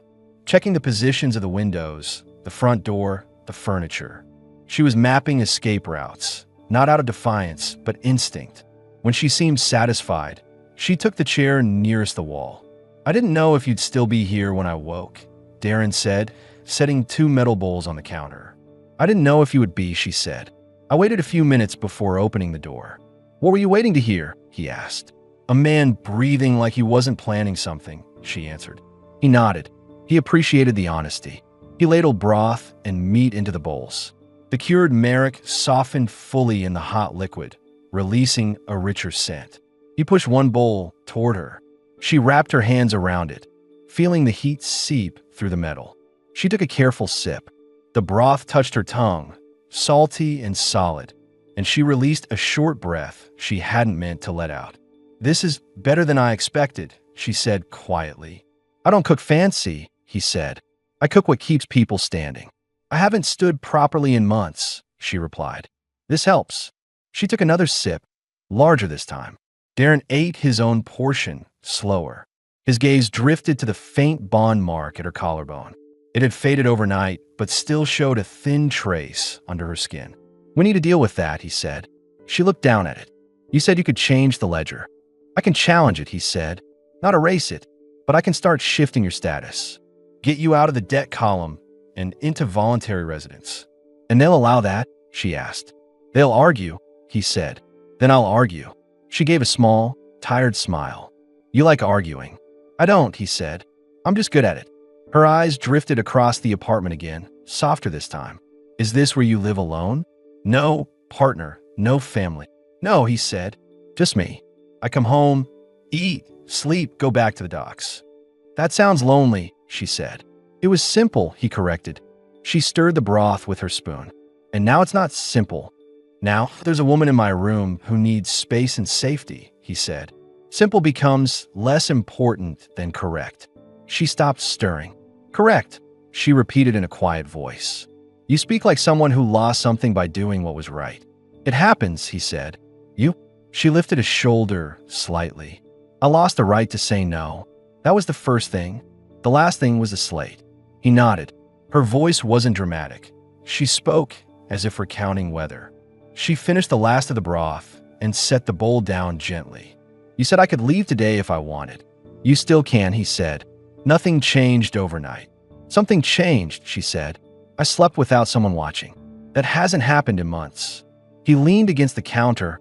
checking the positions of the windows, the front door, the furniture. She was mapping escape routes, not out of defiance, but instinct. When she seemed satisfied, she took the chair nearest the wall. "I didn't know if you'd still be here when I woke," Darren said, setting 2 metal bowls on the counter. "I didn't know if you would be," she said. "I waited a few minutes before opening the door." "What were you waiting to hear?" he asked. "A man breathing like he wasn't planning something," she answered. He nodded. He appreciated the honesty. He ladled broth and meat into the bowls. The cured merrick softened fully in the hot liquid, releasing a richer scent. He pushed one bowl toward her. She wrapped her hands around it, feeling the heat seep through the metal. She took a careful sip. The broth touched her tongue, salty and solid, and she released a short breath she hadn't meant to let out. "This is better than I expected," she said quietly. "I don't cook fancy," he said. "I cook what keeps people standing." "I haven't stood properly in months," she replied. "This helps." She took another sip, larger this time. Darren ate his own portion, slower. His gaze drifted to the faint bond mark at her collarbone. It had faded overnight, but still showed a thin trace under her skin. "We need to deal with that," he said. She looked down at it. "You said you could change the ledger." "I can challenge it," he said. "Not erase it, but I can start shifting your status. Get you out of the debt column and into voluntary residence." "And they'll allow that?" she asked. "They'll argue," he said. "Then I'll argue." She gave a small, tired smile. "You like arguing." "I don't," he said. "I'm just good at it." Her eyes drifted across the apartment again, softer this time. "Is this where you live alone?" "No partner, no family." "No," he said. "Just me. I come home, eat, sleep, go back to the docks." "That sounds lonely," she said. "It was simple," he corrected. She stirred the broth with her spoon. "And now it's not simple. Now there's a woman in my room who needs space and safety," he said. Simple becomes less important than correct. She stopped stirring. "Correct," she repeated in a quiet voice. "You speak like someone who lost something by doing what was right." "It happens," he said. "You?" She lifted a shoulder slightly. "I lost the right to say no. That was the first thing. The last thing was the slate." He nodded. Her voice wasn't dramatic. She spoke as if recounting weather. She finished the last of the broth and set the bowl down gently. "You said I could leave today if I wanted." "You still can," he said. "Nothing changed overnight." "Something changed," she said. "I slept without someone watching. That hasn't happened in months." He leaned against the counter,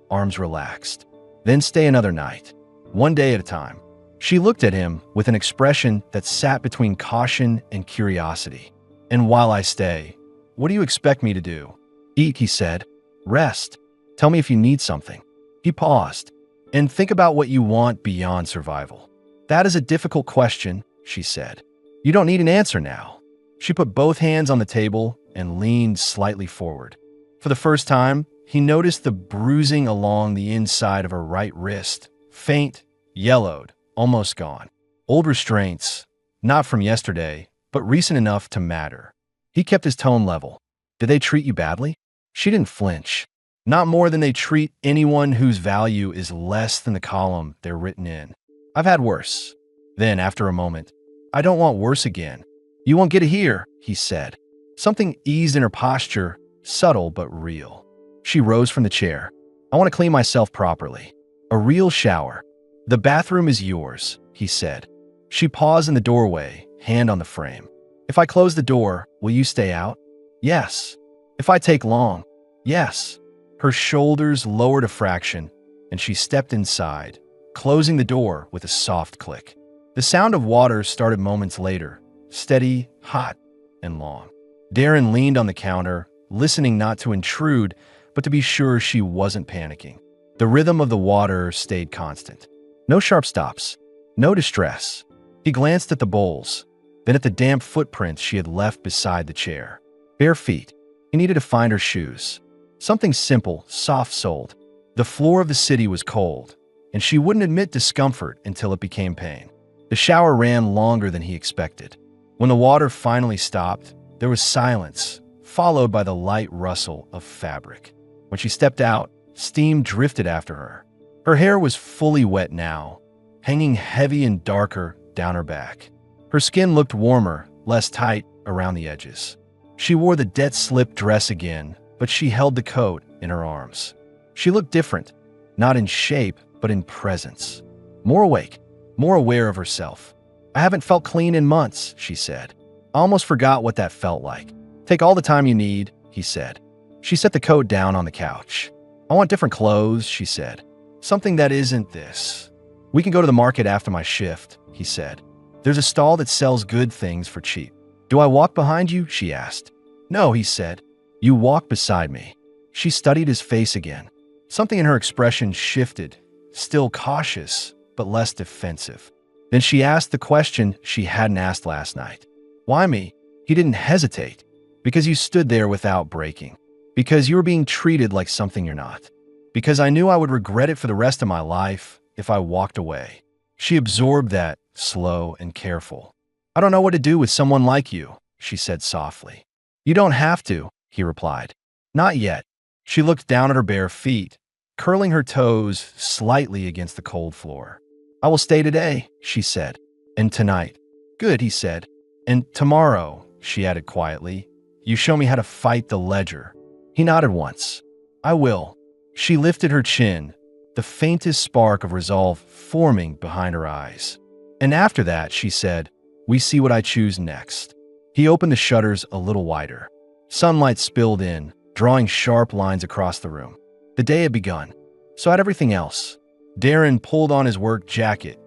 arms relaxed. "Then stay another night, one day at a time." She looked at him with an expression that sat between caution and curiosity. "And while I stay, what do you expect me to do?" "Eat," he said. "Rest. Tell me if you need something." He paused. "And think about what you want beyond survival." "That is a difficult question," she said. "You don't need an answer now." She put both hands on the table and leaned slightly forward. For the first time, he noticed the bruising along the inside of her right wrist, faint, yellowed, almost gone. Old restraints, not from yesterday, but recent enough to matter. He kept his tone level. "Did they treat you badly?" She didn't flinch. "Not more than they treat anyone whose value is less than the column they're written in. I've had worse." Then, after a moment, "I don't want worse again." "You won't get it here," he said. Something eased in her posture, subtle but real. She rose from the chair. "I want to clean myself properly. A real shower." "The bathroom is yours," he said. She paused in the doorway, hand on the frame. If I close the door, will you stay out? Yes. If I take long? Yes. Her shoulders lowered a fraction, and she stepped inside, closing the door with a soft click. The sound of water started moments later, steady, hot, and long. Darren leaned on the counter, listening not to intrude, but to be sure she wasn't panicking. The rhythm of the water stayed constant. No sharp stops, no distress. He glanced at the bowls, then at the damp footprints she had left beside the chair. Bare feet. He needed to find her shoes. Something simple, soft-soled. The floor of the city was cold, and she wouldn't admit discomfort until it became pain. The shower ran longer than he expected. When the water finally stopped, there was silence, followed by the light rustle of fabric. When she stepped out, steam drifted after her. Her hair was fully wet now, hanging heavy and darker down her back. Her skin looked warmer, less tight around the edges. She wore the debt-slip dress again, but she held the coat in her arms. She looked different, not in shape, but in presence. More awake, more aware of herself. I haven't felt clean in months, she said. I almost forgot what that felt like. Take all the time you need, he said. She set the coat down on the couch. I want different clothes, she said. Something that isn't this. We can go to the market after my shift, he said. There's a stall that sells good things for cheap. Do I walk behind you? She asked. No, he said. You walk beside me. She studied his face again. Something in her expression shifted, still cautious, but less defensive. Then she asked the question she hadn't asked last night. Why me? He didn't hesitate. Because you stood there without breaking. Because you were being treated like something you're not. Because I knew I would regret it for the rest of my life if I walked away. She absorbed that, slow and careful. I don't know what to do with someone like you, she said softly. You don't have to, he replied. Not yet. She looked down at her bare feet, curling her toes slightly against the cold floor. I will stay today, she said. And tonight. Good, he said. And tomorrow, she added quietly, you show me how to fight the ledger. He nodded once. I will. She lifted her chin, the faintest spark of resolve forming behind her eyes. And after that, she said, we see what I choose next. He opened the shutters a little wider. Sunlight spilled in, drawing sharp lines across the room. The day had begun. So had everything else. Darren pulled on his work jacket.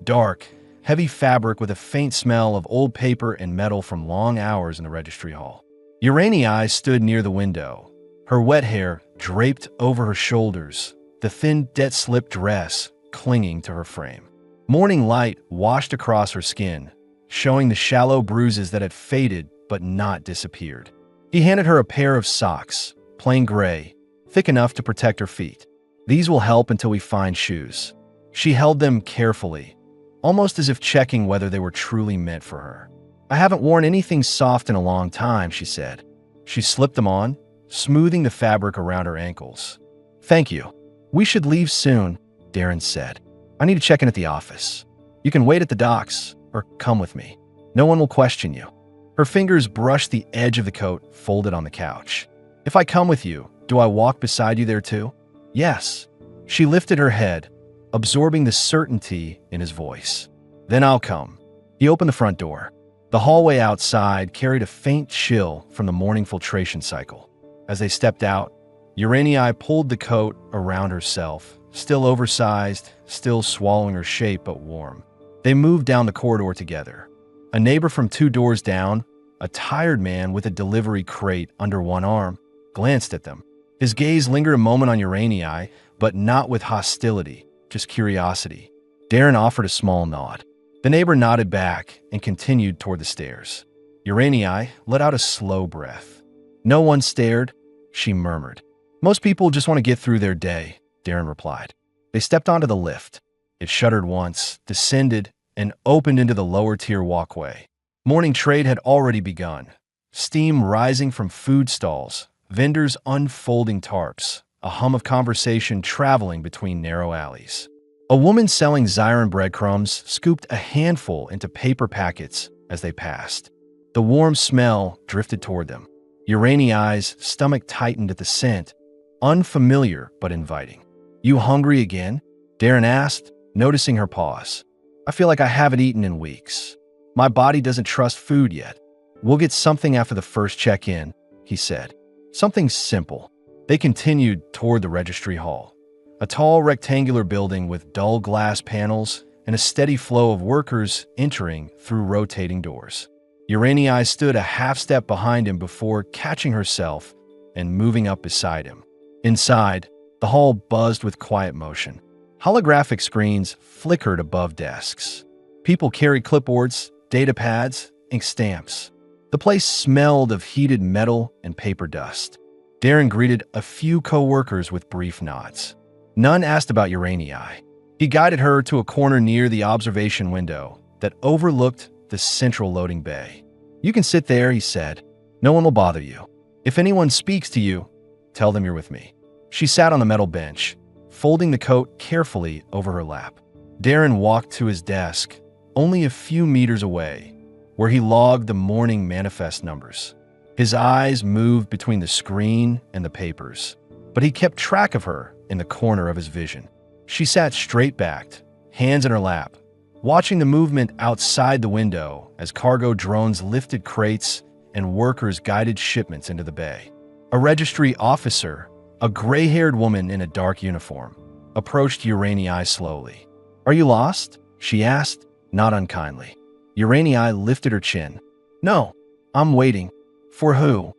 Dark, heavy fabric with a faint smell of old paper and metal from long hours in the registry hall. Urania stood near the window, her wet hair draped over her shoulders, the thin debt-slip dress clinging to her frame. Morning light washed across her skin, showing the shallow bruises that had faded but not disappeared. He handed her a pair of socks, plain gray, thick enough to protect her feet. These will help until we find shoes. She held them carefully, almost as if checking whether they were truly meant for her. I haven't worn anything soft in a long time, she said. She slipped them on, smoothing the fabric around her ankles. Thank you. We should leave soon, Darren said. I need to check in at the office. You can wait at the docks, or come with me. No one will question you. Her fingers brushed the edge of the coat folded on the couch. If I come with you, do I walk beside you there too? Yes. She lifted her head, absorbing the certainty in his voice. Then I'll come. He opened the front door. The hallway outside carried a faint chill from the morning filtration cycle. As they stepped out, Urania pulled the coat around herself, still oversized, still swallowing her shape but warm. They moved down the corridor together. A neighbor from 2 doors down, a tired man with a delivery crate under one arm, glanced at them. His gaze lingered a moment on Urania, but not with hostility, just curiosity. Darren offered a small nod. The neighbor nodded back and continued toward the stairs. Urania let out a slow breath. No one stared, she murmured. Most people just want to get through their day, Darren replied. They stepped onto the lift. It shuddered once, descended, and opened into the lower-tier walkway. Morning trade had already begun. Steam rising from food stalls, vendors unfolding tarps, a hum of conversation traveling between narrow alleys. A woman selling Zyron breadcrumbs scooped a handful into paper packets as they passed. The warm smell drifted toward them. Urania's stomach tightened at the scent, unfamiliar but inviting. You hungry again? Darren asked, noticing her pause. I feel like I haven't eaten in weeks. My body doesn't trust food yet. We'll get something after the first check-in, he said. Something simple. They continued toward the registry hall, a tall rectangular building with dull glass panels and a steady flow of workers entering through rotating doors. Uranii stood a half step behind him before catching herself and moving up beside him. Inside, the hall buzzed with quiet motion. Holographic screens flickered above desks. People carried clipboards, data pads, ink stamps. The place smelled of heated metal and paper dust. Darren greeted a few co-workers with brief nods. None asked about Uranii. He guided her to a corner near the observation window that overlooked the central loading bay. "You can sit there," he said. "No one will bother you. If anyone speaks to you, tell them you're with me." She sat on the metal bench, folding the coat carefully over her lap. Darren walked to his desk, only a few meters away, where he logged the morning manifest numbers. His eyes moved between the screen and the papers, but he kept track of her in the corner of his vision. She sat straight-backed, hands in her lap, watching the movement outside the window as cargo drones lifted crates and workers guided shipments into the bay. A registry officer, a gray-haired woman in a dark uniform, approached Uranii slowly. "Are you lost?" she asked, not unkindly. Uranii lifted her chin. "No, I'm waiting." "For who?"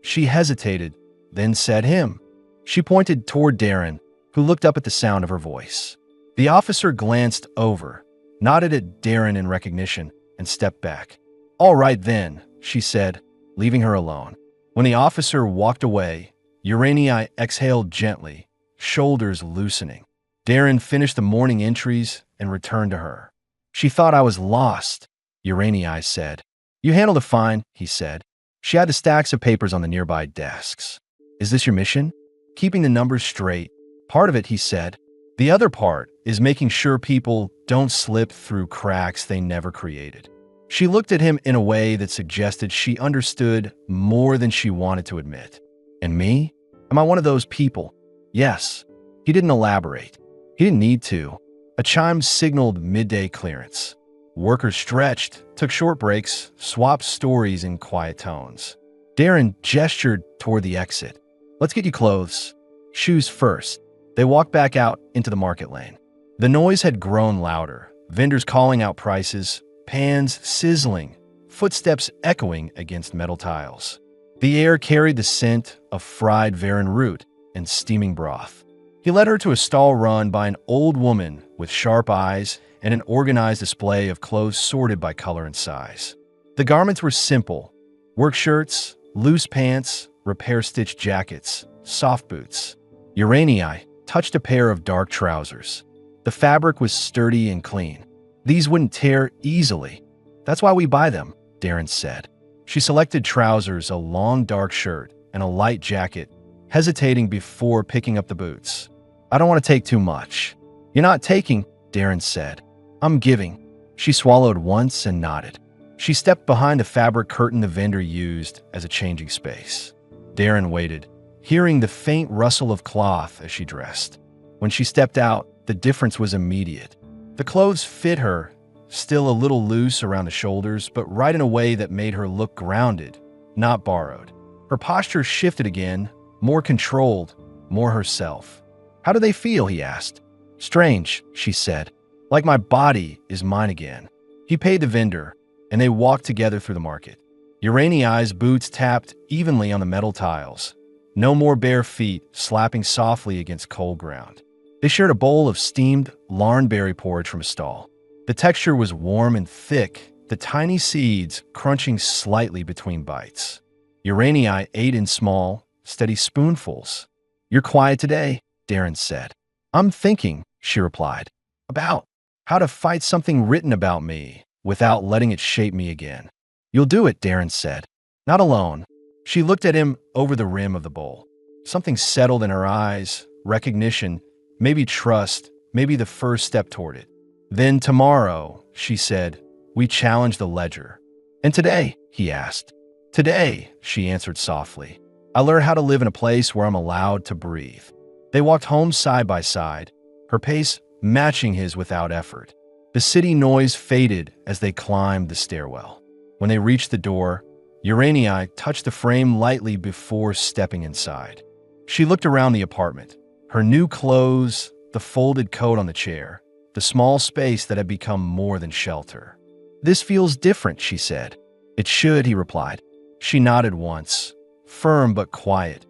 She hesitated, then said him. She pointed toward Darren, who looked up at the sound of her voice. The officer glanced over, nodded at Darren in recognition, and stepped back. "All right then," she said, leaving her alone. When the officer walked away, Uranii exhaled gently, shoulders loosening. Darren finished the morning entries and returned to her. "She thought I was lost," Uranii said. "You handled it fine," he said. She had the stacks of papers on the nearby desks. "Is this your mission?" "Keeping the numbers straight. Part of it," he said. "The other part is making sure people don't slip through cracks they never created." She looked at him in a way that suggested she understood more than she wanted to admit. "And me? Am I one of those people?" "Yes." He didn't elaborate. He didn't need to. A chime signaled midday clearance. Workers stretched, took short breaks, swapped stories in quiet tones. Darren gestured toward the exit. "Let's get you clothes. Shoes first." They walked back out into the market lane. The noise had grown louder, vendors calling out prices, pans sizzling, footsteps echoing against metal tiles. The air carried the scent of fried varan root and steaming broth. He led her to a stall run by an old woman with sharp eyes and an organized display of clothes sorted by color and size. The garments were simple: work shirts, loose pants, repair-stitched jackets, soft boots. Uranii touched a pair of dark trousers. The fabric was sturdy and clean. "These wouldn't tear easily. That's why we buy them," Darren said. She selected trousers, a long dark shirt, and a light jacket, hesitating before picking up the boots. "I don't want to take too much." "You're not taking," Darren said. "I'm giving." She swallowed once and nodded. She stepped behind a fabric curtain the vendor used as a changing space. Darren waited, hearing the faint rustle of cloth as she dressed. When she stepped out, the difference was immediate. The clothes fit her, still a little loose around the shoulders, but right in a way that made her look grounded, not borrowed. Her posture shifted again, more controlled, more herself. "How do they feel?" he asked. "Strange," she said. "Like my body is mine again." He paid the vendor, and they walked together through the market. Uranii's boots tapped evenly on the metal tiles. No more bare feet slapping softly against cold ground. They shared a bowl of steamed larnberry porridge from a stall. The texture was warm and thick, the tiny seeds crunching slightly between bites. Uranii ate in small, steady spoonfuls. "You're quiet today," Darren said. "I'm thinking," she replied, "about how to fight something written about me without letting it shape me again." "You'll do it," Darren said. "Not alone." She looked at him over the rim of the bowl. Something settled in her eyes, recognition, maybe trust, maybe the first step toward it. "Then tomorrow," she said, "we challenge the ledger." "And today?" he asked. "Today," she answered softly, "I learn how to live in a place where I'm allowed to breathe." They walked home side by side, her pace matching his without effort. The city noise faded as they climbed the stairwell. When they reached the door, Uranii touched the frame lightly before stepping inside. She looked around the apartment. Her new clothes, the folded coat on the chair, the small space that had become more than shelter. "This feels different," she said. "It should," he replied. She nodded once, firm but quiet,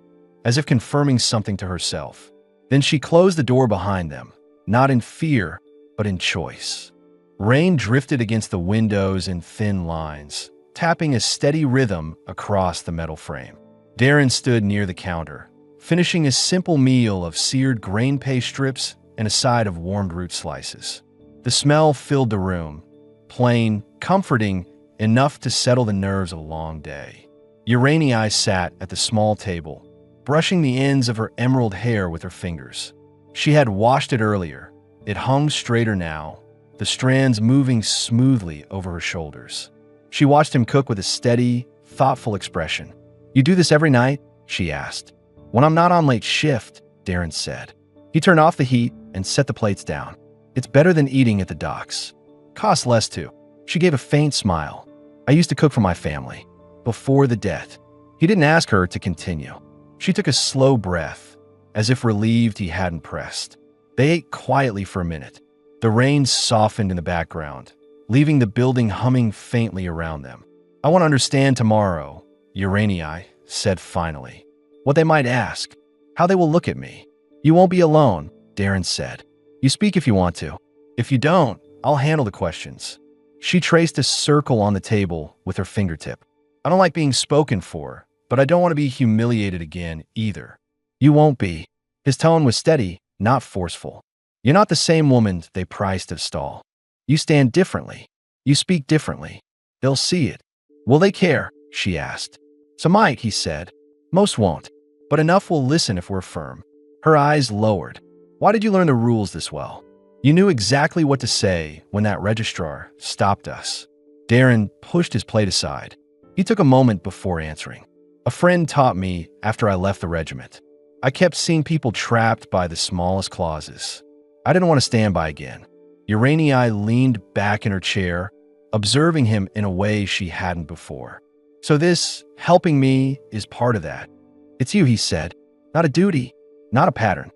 as if confirming something to herself. Then she closed the door behind them, not in fear, but in choice. Rain drifted against the windows in thin lines, tapping a steady rhythm across the metal frame. Darren stood near the counter, finishing a simple meal of seared grain paste strips and a side of warmed root slices. The smell filled the room, plain, comforting, enough to settle the nerves of a long day. Uranii sat at the small table, brushing the ends of her emerald hair with her fingers. She had washed it earlier. It hung straighter now, the strands moving smoothly over her shoulders. She watched him cook with a steady, thoughtful expression. "You do this every night?" she asked. "When I'm not on late shift," Darren said. He turned off the heat and set the plates down. "It's better than eating at the docks. Costs less too." She gave a faint smile. "I used to cook for my family. Before the death." He didn't ask her to continue. She took a slow breath, as if relieved he hadn't pressed. They ate quietly for a minute. The rain softened in the background, leaving the building humming faintly around them. "I want to understand tomorrow," Uranii said finally. "What they might ask, how they will look at me." "You won't be alone," Darren said. "You speak if you want to. If you don't, I'll handle the questions." She traced a circle on the table with her fingertip. "I don't like being spoken for, but I don't want to be humiliated again either." "You won't be." His tone was steady, not forceful. "You're not the same woman they priced at stall. You stand differently. You speak differently. They'll see it." "Will they care?" she asked. "Some might," he said. "Most won't, but enough will listen if we're firm." Her eyes lowered. "Why did you learn the rules this well? You knew exactly what to say when that registrar stopped us." Darren pushed his plate aside. He took a moment before answering. "A friend taught me after I left the regiment. I kept seeing people trapped by the smallest clauses. I didn't want to stand by again." Uranii leaned back in her chair, observing him in a way she hadn't before. "So this, helping me, is part of that." "It's you," he said. "Not a duty, not a pattern."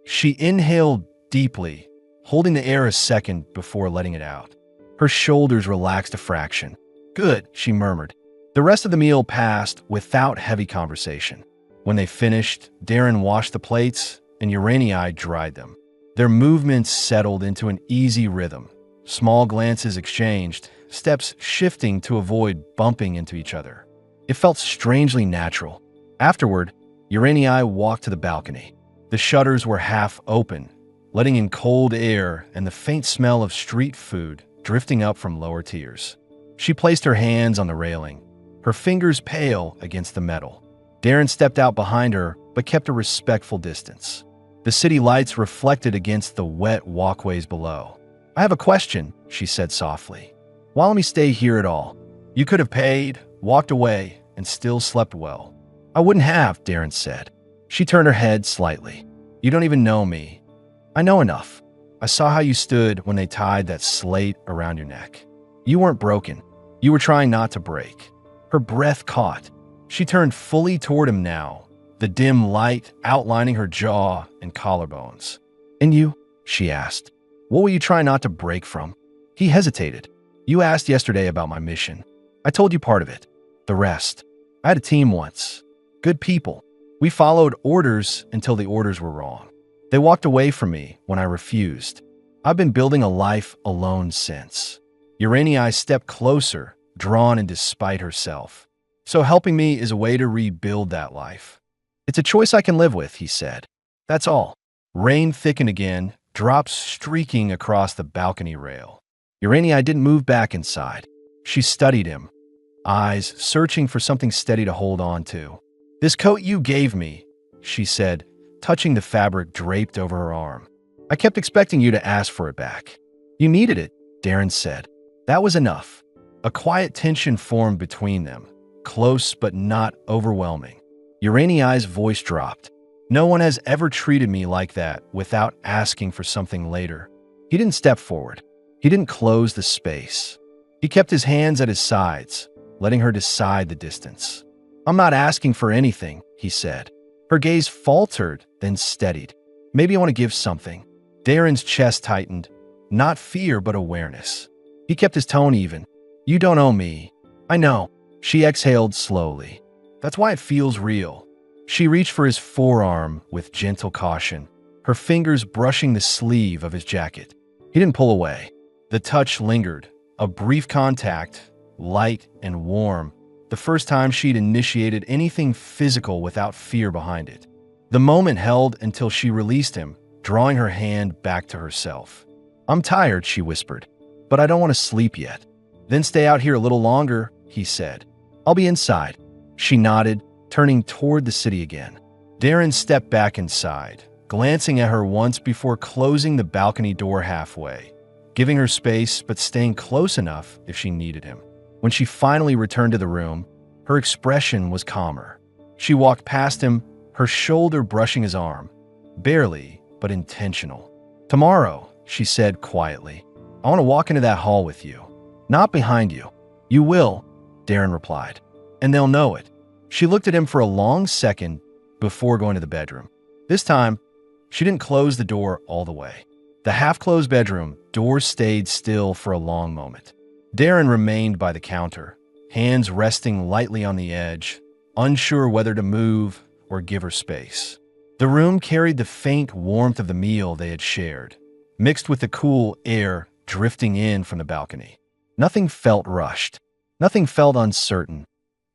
She inhaled deeply, holding the air a second before letting it out. Her shoulders relaxed a fraction. "Good," she murmured. The rest of the meal passed without heavy conversation. When they finished, Darren washed the plates and Uranii dried them. Their movements settled into an easy rhythm. Small glances exchanged, steps shifting to avoid bumping into each other. It felt strangely natural. Afterward, Uranii walked to the balcony. The shutters were half open, letting in cold air and the faint smell of street food drifting up from lower tiers. She placed her hands on the railing, her fingers pale against the metal. Darren stepped out behind her, but kept a respectful distance. The city lights reflected against the wet walkways below. "I have a question," she said softly. "Why let me stay here at all? You could have paid, walked away, and still slept well." "I wouldn't have," Darren said. She turned her head slightly. "You don't even know me." "I know enough. I saw how you stood when they tied that slate around your neck. You weren't broken. You were trying not to break." Her breath caught. She turned fully toward him now, the dim light outlining her jaw and collarbones. "And you?" she asked. "What will you try not to break from?" He hesitated. "You asked yesterday about my mission. I told you part of it. The rest. I had a team once. Good people. We followed orders until the orders were wrong. They walked away from me when I refused. I've been building a life alone since." Uranii stepped closer, drawn in despite herself. "So helping me is a way to rebuild that life." "It's a choice I can live with," he said. "That's all." Rain thickened again, drops streaking across the balcony rail. Uranii didn't move back inside. She studied him, eyes searching for something steady to hold on to. "This coat you gave me," she said, touching the fabric draped over her arm. "I kept expecting you to ask for it back." "You needed it," Darren said. That was enough. A quiet tension formed between them, close but not overwhelming. Uranii's voice dropped. "No one has ever treated me like that without asking for something later." He didn't step forward. He didn't close the space. He kept his hands at his sides, letting her decide the distance. "I'm not asking for anything," he said. Her gaze faltered, then steadied. "Maybe I want to give something." Darren's chest tightened. Not fear, but awareness. He kept his tone even. "You don't owe me." "I know." She exhaled slowly. "That's why it feels real." She reached for his forearm with gentle caution, her fingers brushing the sleeve of his jacket. He didn't pull away. The touch lingered, a brief contact, light and warm, the first time she'd initiated anything physical without fear behind it. The moment held until she released him, drawing her hand back to herself. "I'm tired," she whispered, "but I don't want to sleep yet." "Then stay out here a little longer," he said. "I'll be inside." She nodded, turning toward the city again. Darren stepped back inside, glancing at her once before closing the balcony door halfway, giving her space but staying close enough if she needed him. When she finally returned to the room, her expression was calmer. She walked past him, her shoulder brushing his arm. Barely, but intentional. "Tomorrow," she said quietly, "I want to walk into that hall with you. Not behind you." "You will," Darren replied. "And they'll know it." She looked at him for a long second before going to the bedroom. This time, she didn't close the door all the way. The half-closed bedroom door stayed still for a long moment. Darren remained by the counter, hands resting lightly on the edge, unsure whether to move or give her space. The room carried the faint warmth of the meal they had shared, mixed with the cool air drifting in from the balcony. Nothing felt rushed. Nothing felt uncertain,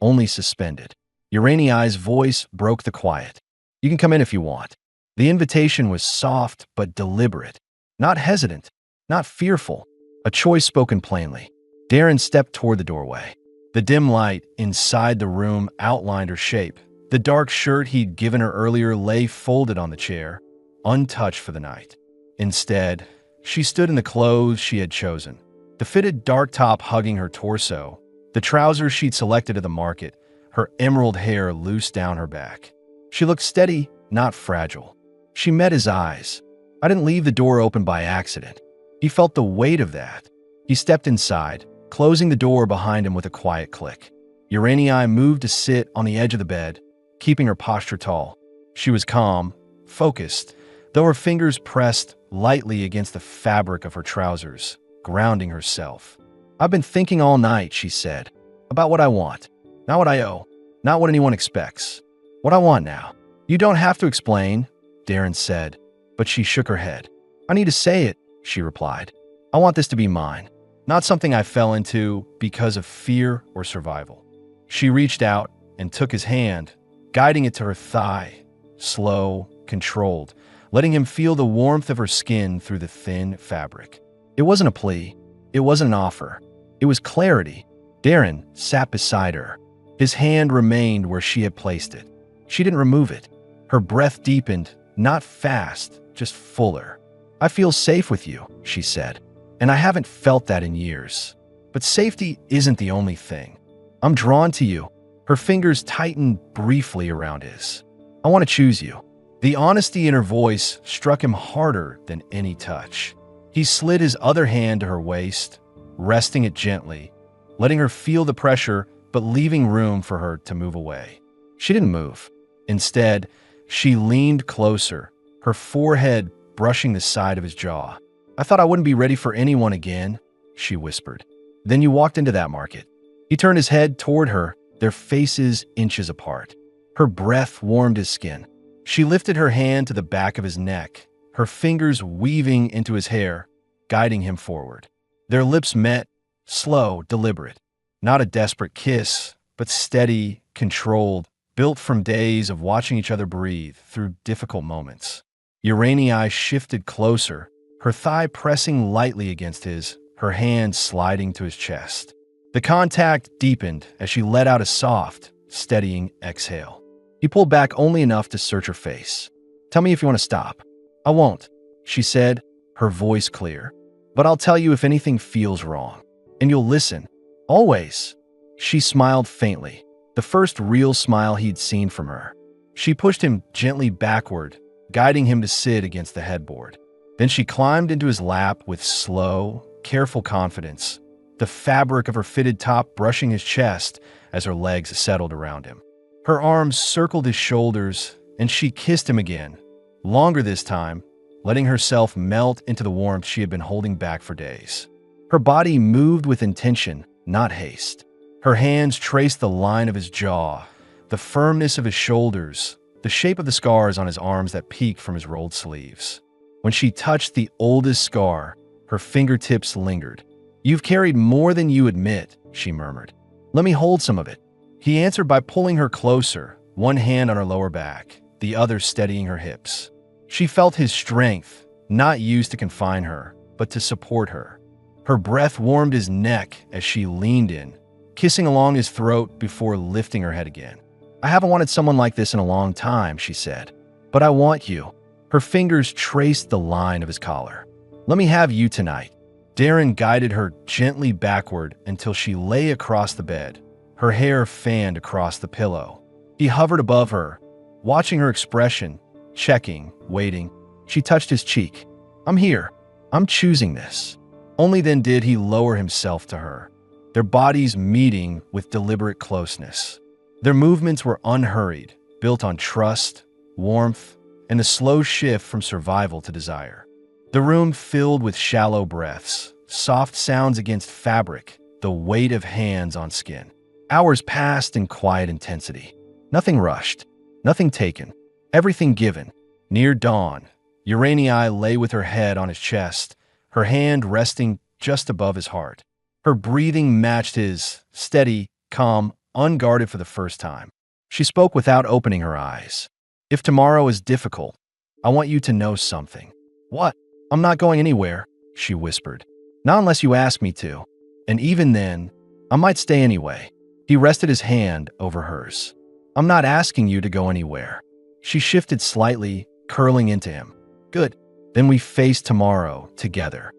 only suspended. Uraniai's voice broke the quiet. "You can come in if you want." The invitation was soft but deliberate, not hesitant, not fearful, a choice spoken plainly. Darren stepped toward the doorway. The dim light inside the room outlined her shape. The dark shirt he'd given her earlier lay folded on the chair, untouched for the night. Instead, she stood in the clothes she had chosen, the fitted dark top hugging her torso, the trousers she'd selected at the market, her emerald hair loose down her back. She looked steady, not fragile. She met his eyes. I didn't leave the door open by accident. He felt the weight of that. He stepped inside, closing the door behind him with a quiet click. Uraniai moved to sit on the edge of the bed, keeping her posture tall. She was calm, focused, though her fingers pressed lightly against the fabric of her trousers, grounding herself. "I've been thinking all night," she said, "about what I want. Not what I owe, not what anyone expects. What I want now." "You don't have to explain," Darren said, but she shook her head. "I need to say it," she replied. "I want this to be mine, not something I fell into because of fear or survival." She reached out and took his hand, guiding it to her thigh, slow, controlled, letting him feel the warmth of her skin through the thin fabric. It wasn't a plea. It wasn't an offer. It was clarity. Darren sat beside her. His hand remained where she had placed it. She didn't remove it. Her breath deepened, not fast, just fuller. "I feel safe with you," she said, "and I haven't felt that in years. But safety isn't the only thing. I'm drawn to you." Her fingers tightened briefly around his. "I want to choose you." The honesty in her voice struck him harder than any touch. He slid his other hand to her waist, resting it gently, letting her feel the pressure but leaving room for her to move away. She didn't move. Instead, she leaned closer, her forehead brushing the side of his jaw. "I thought I wouldn't be ready for anyone again," she whispered. "Then you walked into that market." He turned his head toward her, their faces inches apart. Her breath warmed his skin. She lifted her hand to the back of his neck, her fingers weaving into his hair, guiding him forward. Their lips met, slow, deliberate. Not a desperate kiss, but steady, controlled, built from days of watching each other breathe through difficult moments. Uraniai shifted closer, her thigh pressing lightly against his, her hand sliding to his chest. The contact deepened as she let out a soft, steadying exhale. He pulled back only enough to search her face. "Tell me if you want to stop." "I won't," she said, her voice clear. "But I'll tell you if anything feels wrong. And you'll listen. Always." She smiled faintly, the first real smile he'd seen from her. She pushed him gently backward, guiding him to sit against the headboard. Then she climbed into his lap with slow, careful confidence, the fabric of her fitted top brushing his chest as her legs settled around him. Her arms circled his shoulders, and she kissed him again, longer this time, letting herself melt into the warmth she had been holding back for days. Her body moved with intention, not haste. Her hands traced the line of his jaw, the firmness of his shoulders, the shape of the scars on his arms that peeked from his rolled sleeves. When she touched the oldest scar, her fingertips lingered. "You've carried more than you admit," she murmured. "Let me hold some of it." He answered by pulling her closer, one hand on her lower back, the other steadying her hips. She felt his strength, not used to confine her, but to support her. Her breath warmed his neck as she leaned in, kissing along his throat before lifting her head again. "I haven't wanted someone like this in a long time," she said. "But I want you." Her fingers traced the line of his collar. "Let me have you tonight." Darren guided her gently backward until she lay across the bed, her hair fanned across the pillow. He hovered above her, watching her expression, checking, waiting. She touched his cheek. "I'm here. I'm choosing this." Only then did he lower himself to her, their bodies meeting with deliberate closeness. Their movements were unhurried, built on trust, warmth, and a slow shift from survival to desire. The room filled with shallow breaths, soft sounds against fabric, the weight of hands on skin. Hours passed in quiet intensity. Nothing rushed, nothing taken, everything given. Near dawn, Uranii lay with her head on his chest, her hand resting just above his heart. Her breathing matched his, steady, calm, unguarded for the first time. She spoke without opening her eyes. "If tomorrow is difficult, I want you to know something." "What?" "I'm not going anywhere," she whispered. "Not unless you ask me to. And even then, I might stay anyway." He rested his hand over hers. "I'm not asking you to go anywhere." She shifted slightly, curling into him. "Good. Then we face tomorrow together."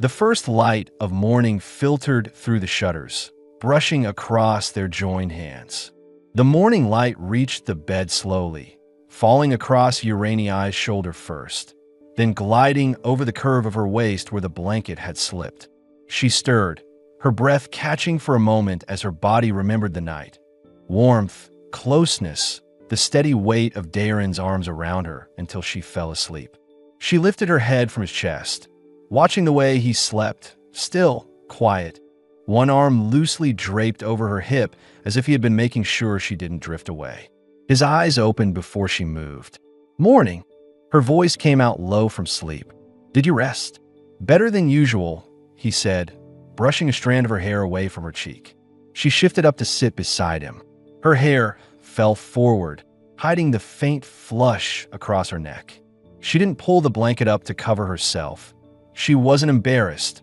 The first light of morning filtered through the shutters, brushing across their joined hands. The morning light reached the bed slowly, falling across Uranii's shoulder first, then gliding over the curve of her waist where the blanket had slipped. She stirred, her breath catching for a moment as her body remembered the night. Warmth, closeness, the steady weight of Darren's arms around her until she fell asleep. She lifted her head from his chest, watching the way he slept, still, quiet, one arm loosely draped over her hip as if he had been making sure she didn't drift away. His eyes opened before she moved. "Morning." Her voice came out low from sleep. "Did you rest?" "Better than usual," he said, brushing a strand of her hair away from her cheek. She shifted up to sit beside him. Her hair fell forward, hiding the faint flush across her neck. She didn't pull the blanket up to cover herself. She wasn't embarrassed,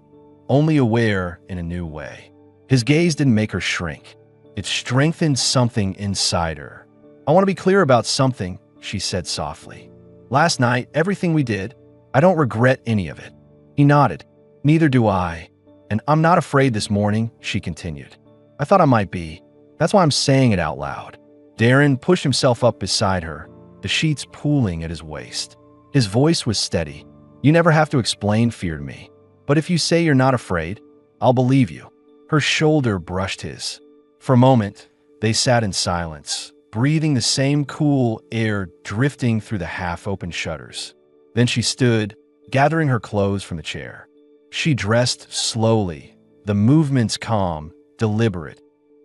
only aware in a new way. His gaze didn't make her shrink. It strengthened something inside her. "I want to be clear about something," she said softly. "Last night, everything we did, I don't regret any of it." He nodded. "Neither do I. And I'm not afraid this morning," she continued. "I thought I might be. That's why I'm saying it out loud." Darren pushed himself up beside her, the sheets pooling at his waist. His voice was steady. "You never have to explain fear to me. But if you say you're not afraid, I'll believe you." Her shoulder brushed his. For a moment, they sat in silence, breathing the same cool air drifting through the half-open shutters. Then she stood, gathering her clothes from the chair. She dressed slowly, the movements calm, deliberate,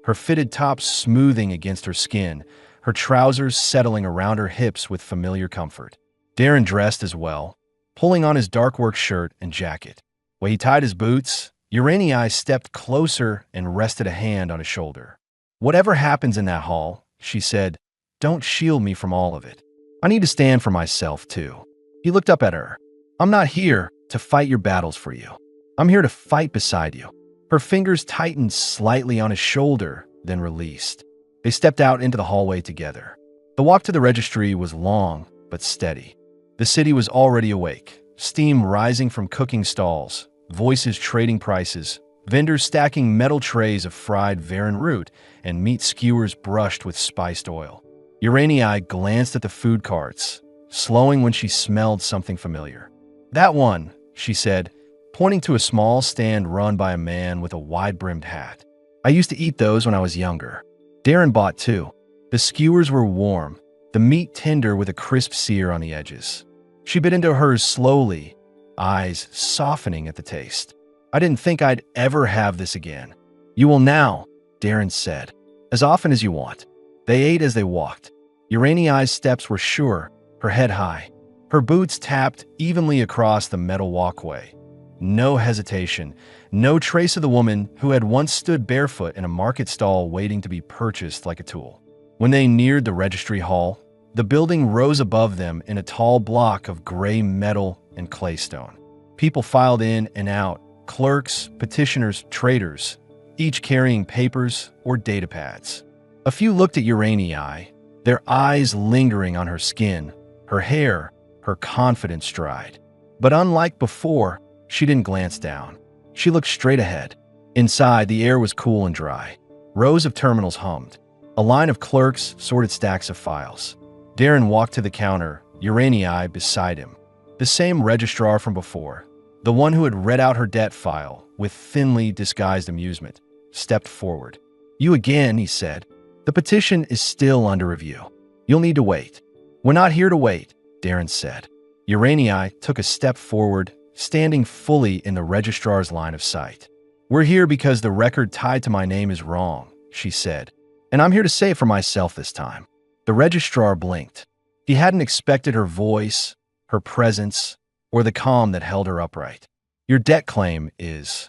her fitted top smoothing against her skin, her trousers settling around her hips with familiar comfort. Darren dressed as well, pulling on his dark work shirt and jacket. When he tied his boots, Uranii stepped closer and rested a hand on his shoulder. "Whatever happens in that hall," she said, "don't shield me from all of it. I need to stand for myself, too." He looked up at her. "I'm not here to fight your battles for you. I'm here to fight beside you." Her fingers tightened slightly on his shoulder, then released. They stepped out into the hallway together. The walk to the registry was long, but steady. The city was already awake, steam rising from cooking stalls, voices trading prices, vendors stacking metal trays of fried Varan root and meat skewers brushed with spiced oil. Uranii glanced at the food carts, slowing when she smelled something familiar. "That one," she said, pointing to a small stand run by a man with a wide-brimmed hat. I used to eat those when I was younger. Darren bought two. The skewers were warm, the meat tender with a crisp sear on the edges. She bit into hers slowly, eyes softening at the taste. I didn't think I'd ever have this again. You will now, Darren said, as often as you want. They ate as they walked. Urania's steps were sure, her head high. Her boots tapped evenly across the metal walkway. No hesitation, no trace of the woman who had once stood barefoot in a market stall waiting to be purchased like a tool. When they neared the registry hall, the building rose above them in a tall block of gray metal and claystone. People filed in and out, clerks, petitioners, traders, each carrying papers or data pads. A few looked at Urania, their eyes lingering on her skin, her hair, her confident stride. But unlike before, she didn't glance down. She looked straight ahead. Inside, the air was cool and dry. Rows of terminals hummed. A line of clerks sorted stacks of files. Darren walked to the counter, Urania beside him. The same registrar from before, the one who had read out her debt file with thinly disguised amusement, stepped forward. You again, he said. The petition is still under review. You'll need to wait. We're not here to wait, Darren said. Urania took a step forward, standing fully in the registrar's line of sight. We're here because the record tied to my name is wrong, she said, and I'm here to say it for myself this time. The registrar blinked. He hadn't expected her voice, her presence, or the calm that held her upright. Your debt claim is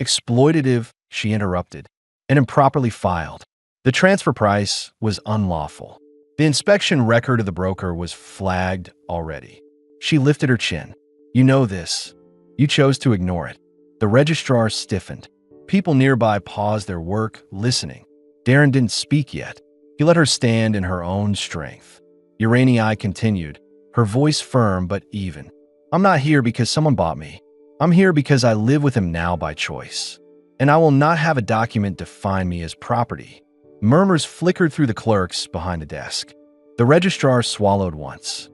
exploitative, she interrupted, and improperly filed. The transfer price was unlawful. The inspection record of the broker was flagged already. She lifted her chin. You know this. You chose to ignore it. The registrar stiffened. People nearby paused their work, listening. Darren didn't speak yet. He let her stand in her own strength. Urania continued, her voice firm but even. I'm not here because someone bought me. I'm here because I live with him now by choice. And I will not have a document define me as property. Murmurs flickered through the clerks behind the desk. The registrar swallowed once.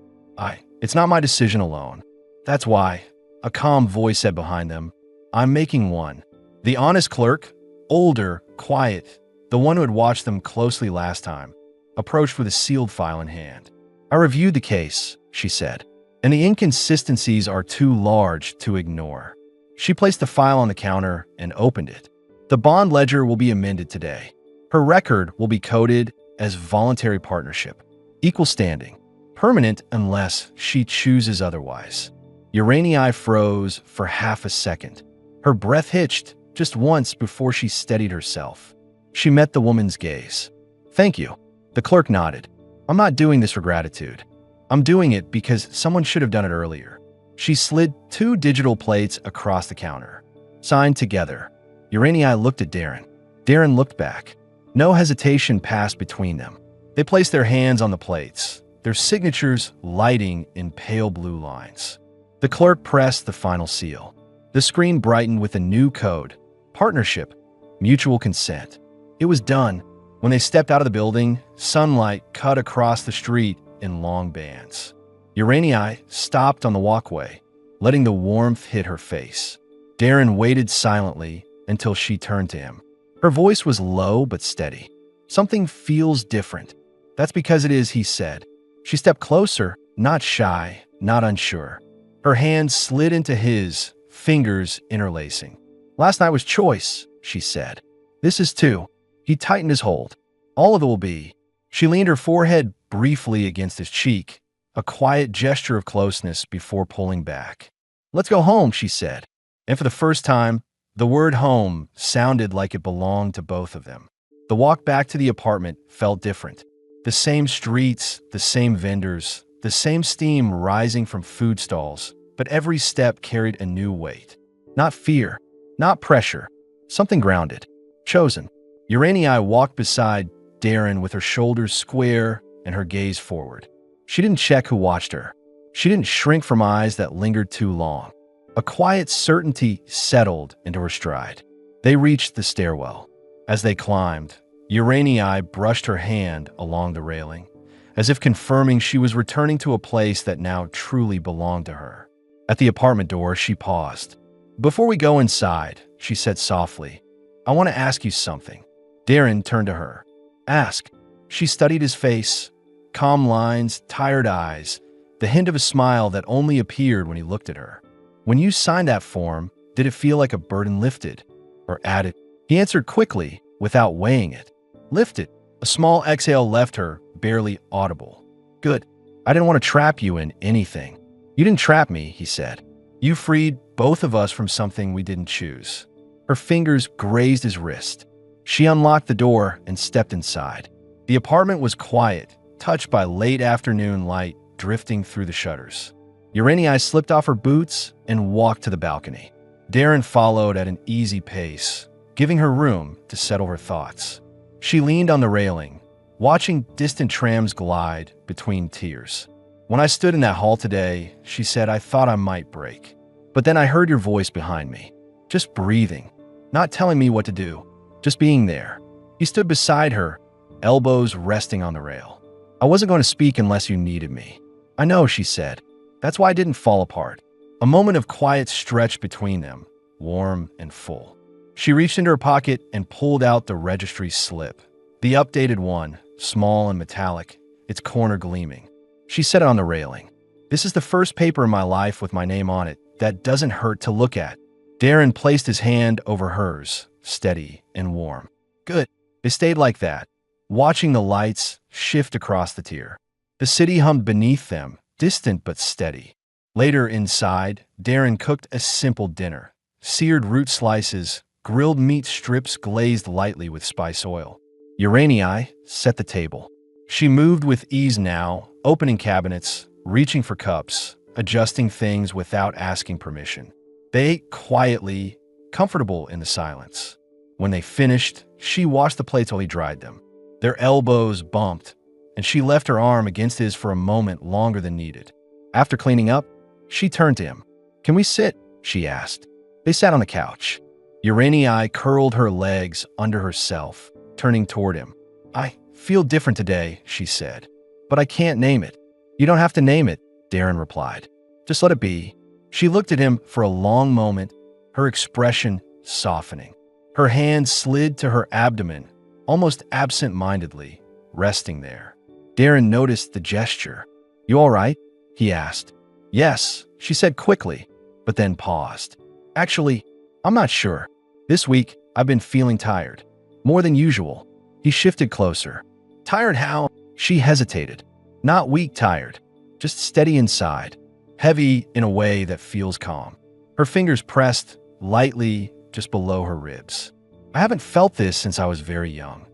It's not my decision alone. That's why, a calm voice said behind them, I'm making one. The honest clerk, older, quiet, the one who had watched them closely last time, approached with a sealed file in hand. I reviewed the case, she said, and the inconsistencies are too large to ignore. She placed the file on the counter and opened it. The bond ledger will be amended today. Her record will be coded as voluntary partnership, equal standing, permanent unless she chooses otherwise. Urania froze for half a second. Her breath hitched just once before she steadied herself. She met the woman's gaze. Thank you. The clerk nodded. I'm not doing this for gratitude. I'm doing it because someone should have done it earlier. She slid 2 digital plates across the counter. Signed together. Urania looked at Darren. Darren looked back. No hesitation passed between them. They placed their hands on the plates, their signatures lighting in pale blue lines. The clerk pressed the final seal. The screen brightened with a new code, partnership, mutual consent. It was done. When they stepped out of the building, sunlight cut across the street in long bands. Urania stopped on the walkway, letting the warmth hit her face. Darren waited silently until she turned to him. Her voice was low but steady. Something feels different. That's because it is, he said. She stepped closer, not shy, not unsure. Her hand slid into his, fingers interlacing. Last night was choice, she said. This is too. He tightened his hold. All of it will be. She leaned her forehead briefly against his cheek, a quiet gesture of closeness before pulling back. Let's go home, she said. And for the first time, the word home sounded like it belonged to both of them. The walk back to the apartment felt different. The same streets, the same vendors, the same steam rising from food stalls, but every step carried a new weight. Not fear, not pressure, something grounded, chosen. Urania walked beside Darren with her shoulders square and her gaze forward. She didn't check who watched her. She didn't shrink from eyes that lingered too long. A quiet certainty settled into her stride. They reached the stairwell. As they climbed, Urania brushed her hand along the railing, as if confirming she was returning to a place that now truly belonged to her. At the apartment door, she paused. Before we go inside, she said softly, I want to ask you something. Darren turned to her. Ask. She studied his face, calm lines, tired eyes, the hint of a smile that only appeared when he looked at her. When you signed that form, did it feel like a burden lifted or added? He answered quickly, without weighing it. Lifted. A small exhale left her, barely audible. Good. I didn't want to trap you in anything. You didn't trap me, he said. You freed both of us from something we didn't choose. Her fingers grazed his wrist. She unlocked the door and stepped inside. The apartment was quiet, touched by late afternoon light drifting through the shutters. Urania slipped off her boots and walked to the balcony. Darren followed at an easy pace, giving her room to settle her thoughts. She leaned on the railing, watching distant trams glide between tiers. When I stood in that hall today, she said, I thought I might break. But then I heard your voice behind me, just breathing, not telling me what to do, just being there. He stood beside her, elbows resting on the rail. I wasn't going to speak unless you needed me. I know, she said. That's why I didn't fall apart. A moment of quiet stretched between them, warm and full. She reached into her pocket and pulled out the registry slip. The updated one, small and metallic, its corner gleaming. She set it on the railing. This is the first paper in my life with my name on it that doesn't hurt to look at. Darren placed his hand over hers, steady and warm. Good. They stayed like that, watching the lights shift across the tier. The city hummed beneath them, distant but steady. Later inside, Darren cooked a simple dinner. Seared root slices, grilled meat strips glazed lightly with spice oil. Urania set the table. She moved with ease now, opening cabinets, reaching for cups, adjusting things without asking permission. They ate quietly, comfortable in the silence. When they finished, she washed the plates while he dried them. Their elbows bumped, and she left her arm against his for a moment longer than needed. After cleaning up, she turned to him. Can we sit? She asked. They sat on the couch. Urania curled her legs under herself, turning toward him. I feel different today, she said, but I can't name it. You don't have to name it, Darren replied. Just let it be. She looked at him for a long moment, her expression softening. Her hand slid to her abdomen, almost absent-mindedly, resting there. Darren noticed the gesture. You all right? He asked. Yes, she said quickly, but then paused. Actually, I'm not sure. This week, I've been feeling tired. More than usual. He shifted closer. Tired how? She hesitated. Not weak tired, just steady inside, heavy in a way that feels calm. Her fingers pressed lightly just below her ribs. I haven't felt this since I was very young.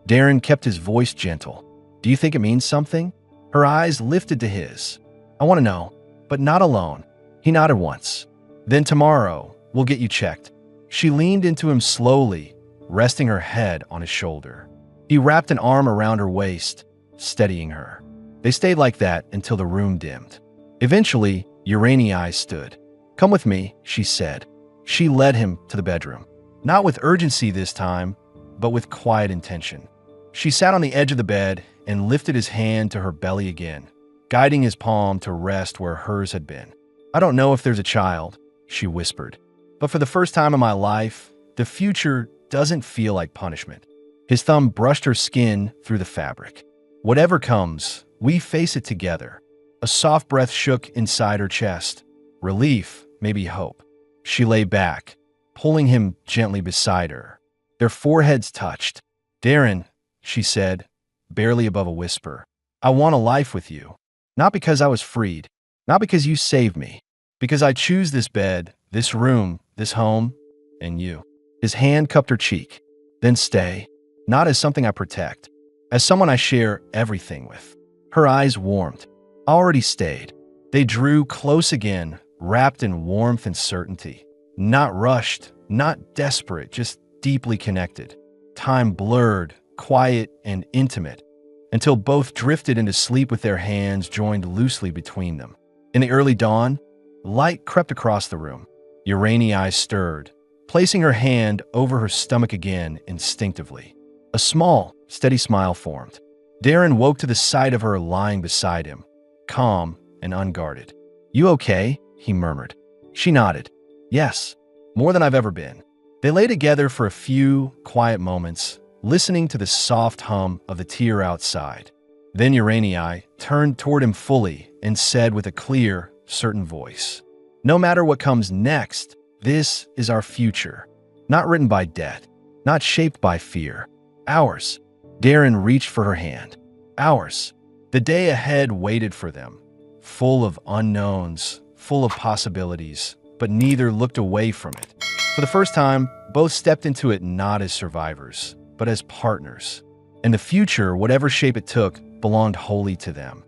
Darren kept his voice gentle. Do you think it means something? Her eyes lifted to his. I want to know, but not alone. He nodded once. Then tomorrow, we'll get you checked. She leaned into him slowly, resting her head on his shoulder. He wrapped an arm around her waist, steadying her. They stayed like that until the room dimmed. Eventually, Urania stood. Come with me, she said. She led him to the bedroom. Not with urgency this time, but with quiet intention. She sat on the edge of the bed and lifted his hand to her belly again, guiding his palm to rest where hers had been. I don't know if there's a child, she whispered, but for the first time in my life, the future doesn't feel like punishment. His thumb brushed her skin through the fabric. Whatever comes, we face it together. A soft breath shook inside her chest. Relief, maybe hope. She lay back, pulling him gently beside her. Their foreheads touched. Darren, she said, barely above a whisper, I want a life with you. Not because I was freed, not because you saved me, because I choose this bed, this room, this home, and you. His hand cupped her cheek. Then stay, not as something I protect, as someone I share everything with. Her eyes warmed. I already stayed. They drew close again, wrapped in warmth and certainty. Not rushed, not desperate, just deeply connected. Time blurred, quiet and intimate, until both drifted into sleep with their hands joined loosely between them. In the early dawn, light crept across the room. Urania stirred, placing her hand over her stomach again instinctively. A small, steady smile formed. Darren woke to the sight of her lying beside him, calm and unguarded. You okay? He murmured. She nodded. Yes. more than I've ever been. They lay together for a few quiet moments, listening to the soft hum of the tear outside. Then Uranii turned toward him fully and said with a clear, certain voice, "No matter what comes next, this is our future. Not written by death, not shaped by fear. Ours." Darren reached for her hand. Ours. The day ahead waited for them, full of unknowns, full of possibilities, but neither looked away from it. For the first time, both stepped into it not as survivors, but as partners. And the future, whatever shape it took, belonged wholly to them.